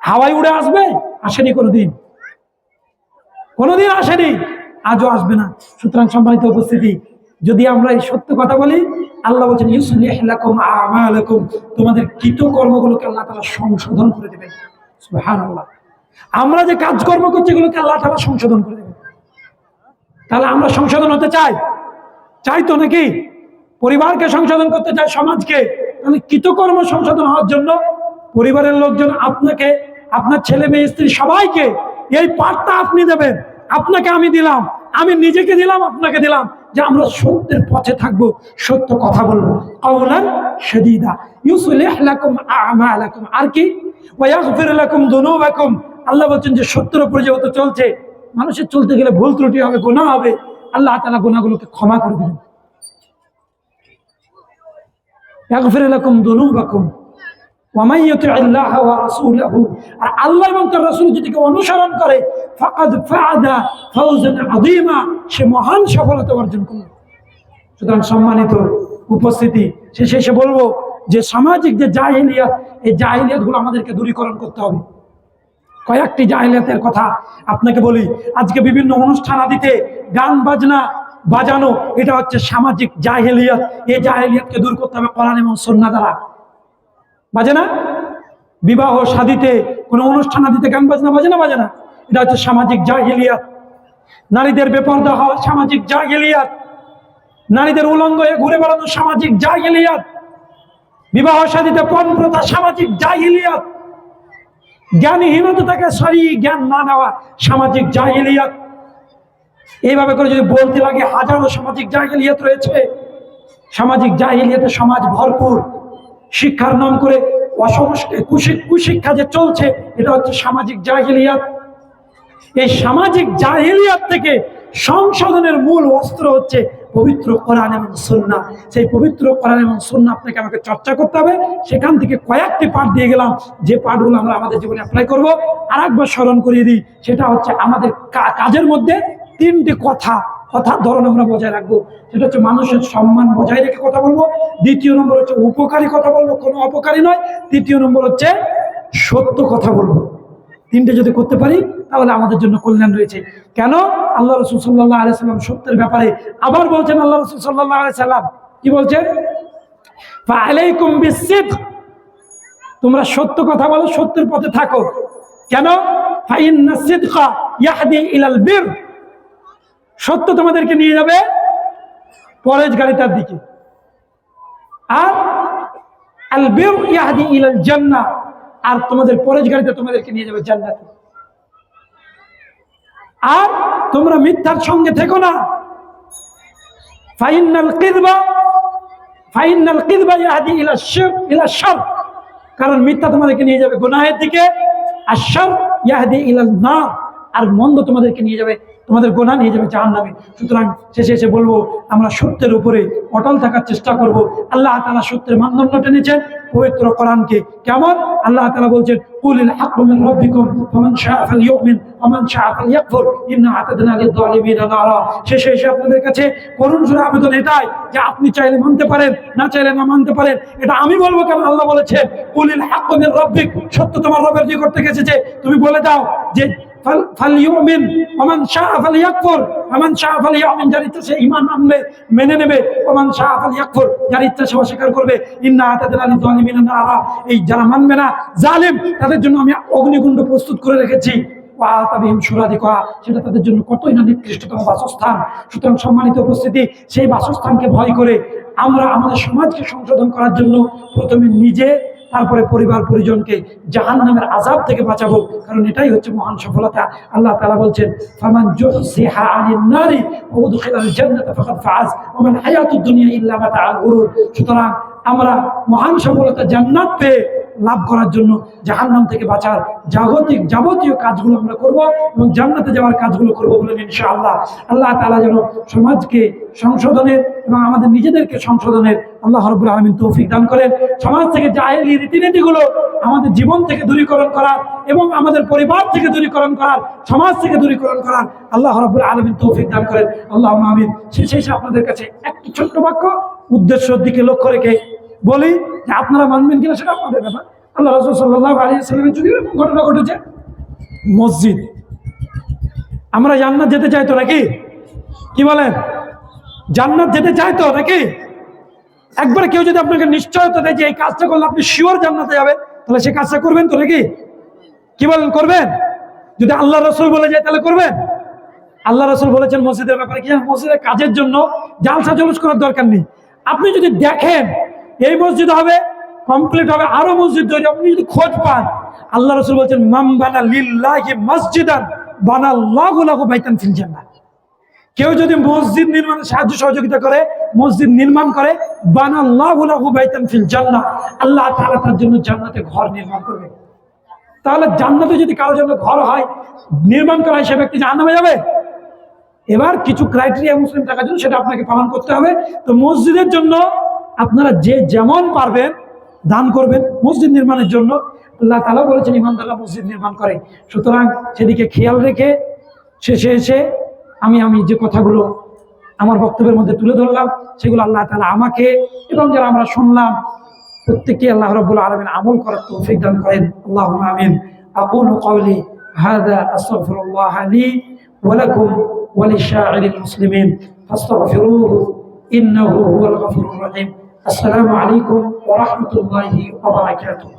হাওয়ায় উড়ে আসবে? আসেনি কোনোদিন, কোনোদিন আসেনি, আজও আসবে না। সুতরাং সম্মানিত উপস্থিতি, যদি আমরা এই সত্য কথা বলি, আল্লাহ বলছেন ইউসলিহ লাকুম আ'মালাকুম, তোমাদের কৃতকর্মগুলোকে আল্লাহ তাআলা সংশোধন করে দেবেন। সুবহানাল্লাহ, আমরা যে কাজকর্ম করছি এগুলোকে আল্লাহ তাআলা সংশোধন করে দেবেন। তাহলে আমরা সংশোধন হতে চাই তো নাকি? পরিবারকে সংশোধন করতে চাই, সমাজকে। তাহলে কৃতকর্ম সংশোধন হওয়ার জন্য পরিবারের লোকজন আপনাকে, আপনার ছেলে মেয়ে স্ত্রী সবাইকে এই পাঠটা আপনি দেবেন, আপনাকে আমি দিলাম, আমি নিজেকে দিলাম, আপনাকে দিলাম, যে আমরা সত্যের পথে থাকবো, সত্য কথা বলবো। কাওলান শাদীদা ইউসলিহ লাকুম আ'মালাকুম, আর কি? ওয়া ইয়াগফির লাকুম যুনুবাকুম, আল্লাহ বলছেন যে সত্যের উপরে যেহেতু চলছে, মানুষের চলতে গেলে ভুল ত্রুটি হবে, গুনাহ হবে, আল্লাহ তাআলা গুনাহগুলোকে ক্ষমা করে দিবেন। ইয়াগফির লাকুম যুনুবাকুম ওয়া মান ইউতি'আল্লাহ ওয়া রাসূলাহু, আর আল্লাহ এবং তার রাসূল যদি অনুসরণ করে, ফাকাদ ফাআদা ফাওজান আযীমা, সে মহান সফলতা অর্জন করল। সুতরাং সম্মানিত উপস্থিতি, শেষে বলবো যে সামাজিক যে জাহিলিয়াত, এই জাহিলিয়াতগুলো আমাদেরকে দূরীকরণ করতে হবে। কয়েকটি জাহিলিয়াতের কথা আপনাকে বলি। আজকে বিভিন্ন অনুষ্ঠান আদিতে গান বাজনা বাজানো, এটা হচ্ছে সামাজিক জাহিলিয়াত। এই জাহিলিয়াতকে দূর করতে হবে কোরআন এবং সুন্নাহ দ্বারা। বাজে না? বিবাহ শাদীতে কোনো অনুষ্ঠান আদিতে গান বাজনা বাজে না, এটা হচ্ছে সামাজিক জাহিলিয়াত। নারীদের বেপরদা হওয়া সামাজিক জাহিলিয়াত, নারীদের উলঙ্গ হয়ে ঘুরে বেড়ানো সামাজিক জাহিলিয়াত, বিবাহ শাদীতে পণ প্রথা সামাজিক জাহিলিয়াত, জ্ঞানহীনতা থেকে সরিয়ে জ্ঞান না নেওয়া সামাজিক জাহিলিয়াত। এইভাবে করে যদি বলতে লাগে, হাজারো সামাজিক জাহিলিয়াত রয়েছে। সামাজিক জাহিলিয়াতে সমাজ ভরপুর। শিক্ষার নাম করে অসংস্কৃত কুশিক্ষা যে চলছে, এটা হচ্ছে সামাজিক জাহিলিয়াত। এই সামাজিক জাহিলিয়াত থেকে সংশোধনের মূল অস্ত্র হচ্ছে পবিত্র কোরআন এবং সুন্নাহ। সেই পবিত্র কোরআন এবং সুন্নাহ আপনাকে আমাকে চর্চা করতে হবে। সেখান থেকে কয়েকটি পাঠ দিয়ে গেলাম, যে পাঠগুলো আমরা আমাদের জীবনে অ্যাপ্লাই করব। আর একবার স্মরণ করিয়ে দিই, সেটা হচ্ছে আমাদের কাজের মধ্যে তিনটি কথার ধরন আমরা বজায় রাখবো। সেটা হচ্ছে মানুষের সম্মান বজায় রেখে কথা বলবো। দ্বিতীয় নম্বর হচ্ছে উপকারী কথা বলবো, কোনো অপকারী নয়। তৃতীয় নম্বর হচ্ছে সত্য কথা বলবো। তিনটে যদি করতে পারি তাহলে আমাদের জন্য কল্যাণ রয়েছে। কেন? আল্লাহ রাসূল সাল্লাল্লাহু আলাইহি সাল্লাম সত্যের ব্যাপারে আবার বলছেন, আল্লাহ রাসূল সাল্লাল্লাহু আলাইহি সাল্লাম কি বলছেন? ফাআলাইকুম বিসসিদক, তোমরা সত্য কথা বলো, সত্যের পথে থাকো। কেন? ফাইন্নাস সিদকা ইয়াহদি ইলাল বির, সত্য তোমাদেরকে নিয়ে যাবে পরেশগারিতার দিকে। আর আল বির ইয়াহদি ইলাল জান্নাহ, আর তোমাদের পরেশগারিতা তোমাদেরকে নিয়ে যাবে জান্নাতে। আর তোমরা মিথ্যার সঙ্গে থেকো না। ফাইনাল কিযবা ইয়াহদি ইলা শার, কারণ মিথ্যা তোমাদেরকে নিয়ে যাবে গুনাহের দিকে। আর শার ইয়াহদি ইলান নার, আর মন্দ তোমাদেরকে নিয়ে যাবে তোমাদের গোনা নিয়ে যাবে জাহান্নামে। সুতরাং শেষে এসে বলবো, আমরা সত্যের উপরে অটল থাকার চেষ্টা করব। আল্লাহ তাআলা সত্যের মানদণ্ড টেনেছেন পবিত্র কোরআনকে। কেমন? আল্লাহ তাআলা বলছেন, কুলিল হাক্কু মিন রাব্বিকুম ফামান শাআ ফালইউমিন ওয়া মান শাআ ফালইয়াকফুর ইন্না আ'তাদনা লিয-যালিমিনা নারা। শেষে এসে আপনাদের কাছে করুণ সুরে আবেদন এটাই যে আপনি চাইলে মানতে পারেন, না চাইলে না মানতে পারেন। এটা আমি বলবো কেন? আল্লাহ বলেছেন, কুলিল হাক্কু মিন রাব্বিক, সত্য তোমার রবের নিকট থেকে এসেছে। তুমি বলে দাও যে ফালইউমিন ওয়া মান শাআ ফালইয়াকফুর, ওয়ামান শাআ ফালইউমিন, যার ইচ্ছা সে ঈমান আনবে, মেনে নেবে, ওয়ামান শাআ ফালইয়াকফুর, যার ইচ্ছা সে অস্বীকার করবে। ইন্না আ'তাদনা লিয-যালিমিনা নারা, এই যারা মানবে না, জালিম, তাদের জন্য আমি অগ্নিকুণ্ড প্রস্তুত করে রেখেছি। সেটা তাদের জন্য কতই না নিকৃষ্টতম বাসস্থান। সুতরাং সম্মানিত উপস্থিতি, সেই বাসস্থানকে ভয় করে আমরা আমাদের সমাজকে সংশোধন করার জন্য প্রথমে নিজে, তারপরে পরিবার পরিজনকে জাহান্নামের আযাব থেকে বাঁচাবো। কারণ এটাই হচ্ছে মহান সফলতা। আল্লাহ তাআলা বলছেন, ফামান যুহসিহা আনিন নারি ওয়া উদখিলাল জান্নাতা ফাকাদ ফাজ ওয়া মাল হায়াতুদ দুনিয়া ইল্লা মাতাউল গুরুর। সুতরাং আমরা মহান সফলতা জান্নাত পেয়ে লাভ করার জন্য জাহান্নাম থেকে বাঁচার যাবতীয় কাজগুলো আমরা করব এবং জান্নাতে যাওয়ার কাজগুলো করব বলেন ইনশাআল্লাহ। আল্লাহ তাআলা যেন সমাজকে সংশোধনের এবং আমাদের নিজেদেরকে সংশোধনের আল্লাহ রাব্বুল আলামিন তৌফিক দান করেন। সমাজ থেকে জাহেলি রীতিনীতিগুলো আমাদের জীবন থেকে দূরীকরণ করার এবং আমাদের পরিবার থেকে দূরীকরণ করার, সমাজ থেকে দূরীকরণ করার আল্লাহ রাব্বুল আলামিন তৌফিক দান করেন। আল্লাহুম্মা আমিন। শেষে আপনাদের কাছে একটি ছোট্ট বাক্য উদ্দেশ্যের দিকে লক্ষ্য রেখে বলি যে আপনারা মানবেন কিনা সেটা আপনাদের ব্যাপার। আল্লাহ রাসূল সাল্লাল্লাহু আলাইহি ওয়াসাল্লামের যদি এরকম ঘটনা ঘটেছে, মসজিদ, আমরা জান্নাত যেতে চাই তো নাকি? কি বলেন? জান্নাত যেতে চাই তো নাকি? একবারে কেউ যদি আপনাকে নিশ্চয়তা দেয় যে এই কাজটা করলে আপনি শিওর জান্নাতে যাবেন, তাহলে সেই কাজটা করবেন তো নাকি? কি বলেন, করবেন? যদি আল্লাহ রাসূল বলে যায় তাহলে করবেন? আল্লাহ রাসূল বলেছেন মসজিদের ব্যাপারে কি, মসজিদের কাজের জন্য জালসা জলুস করার দরকার নেই। আপনি যদি দেখেন এই মসজিদ হবে, কমপ্লিট হবে, আরো মসজিদ তৈরি, আপনি যদি খোঁজ পান, আল্লাহ রাসূল বলেছেন, মান বানা লিল্লাহি মসজিদান বানাল্লাহু লাহু বাইতান ফিল জান্নাহ। কেউ যদি মসজিদ নির্মাণে সাহায্য সহযোগিতা করে, মসজিদ নির্মাণ করে, বানাল্লাহু লাহু বাইতান ফিল জান্নাহ, আল্লাহ তাআলা তার জন্য জান্নাতে ঘর নির্মাণ করবে। তাহলে জান্নাতে যদি কারোর জন্য ঘর হয়, নির্মাণ করা হয়, সে ব্যক্তি জাহান্নামে যাবে? এবার কিছু ক্রাইটেরিয়া মুসলিম থাকার জন্য সেটা আপনাকে পালন করতে হবে। তো মসজিদের জন্য আপনারা যে যেমন পারবেন দান করবেন মসজিদ নির্মাণের জন্য। আল্লাহ তাআলা বলেছেন ইমানদাররা মসজিদ নির্মাণ করে। সুতরাং সেদিকে খেয়াল রেখে শেষে এসে আমি যে কথাগুলো আমার বক্তব্যের মধ্যে তুলে ধরলাম, সেগুলো আল্লাহ তাআলা আমাকে এবং যারা আমরা শুনলাম প্রত্যেককে আল্লাহ রাব্বুল আলামিন আমল করার তৌফিক দান করেন। আল্লাহুম্মা আমিন। আকুলু কওলি হাযা আস্তাগফিরুল্লাহ লি ওয়া লাকুম ওয়া লিশাইরিল মুসলিমিন ফাস্তাগফিরুহু ইন্নাহু হুয়াল গফুরুর রহিম। আসসালামু আলাইকুম ওয়া রাহমাতুল্লাহি ওয়া বারাকাতুহু।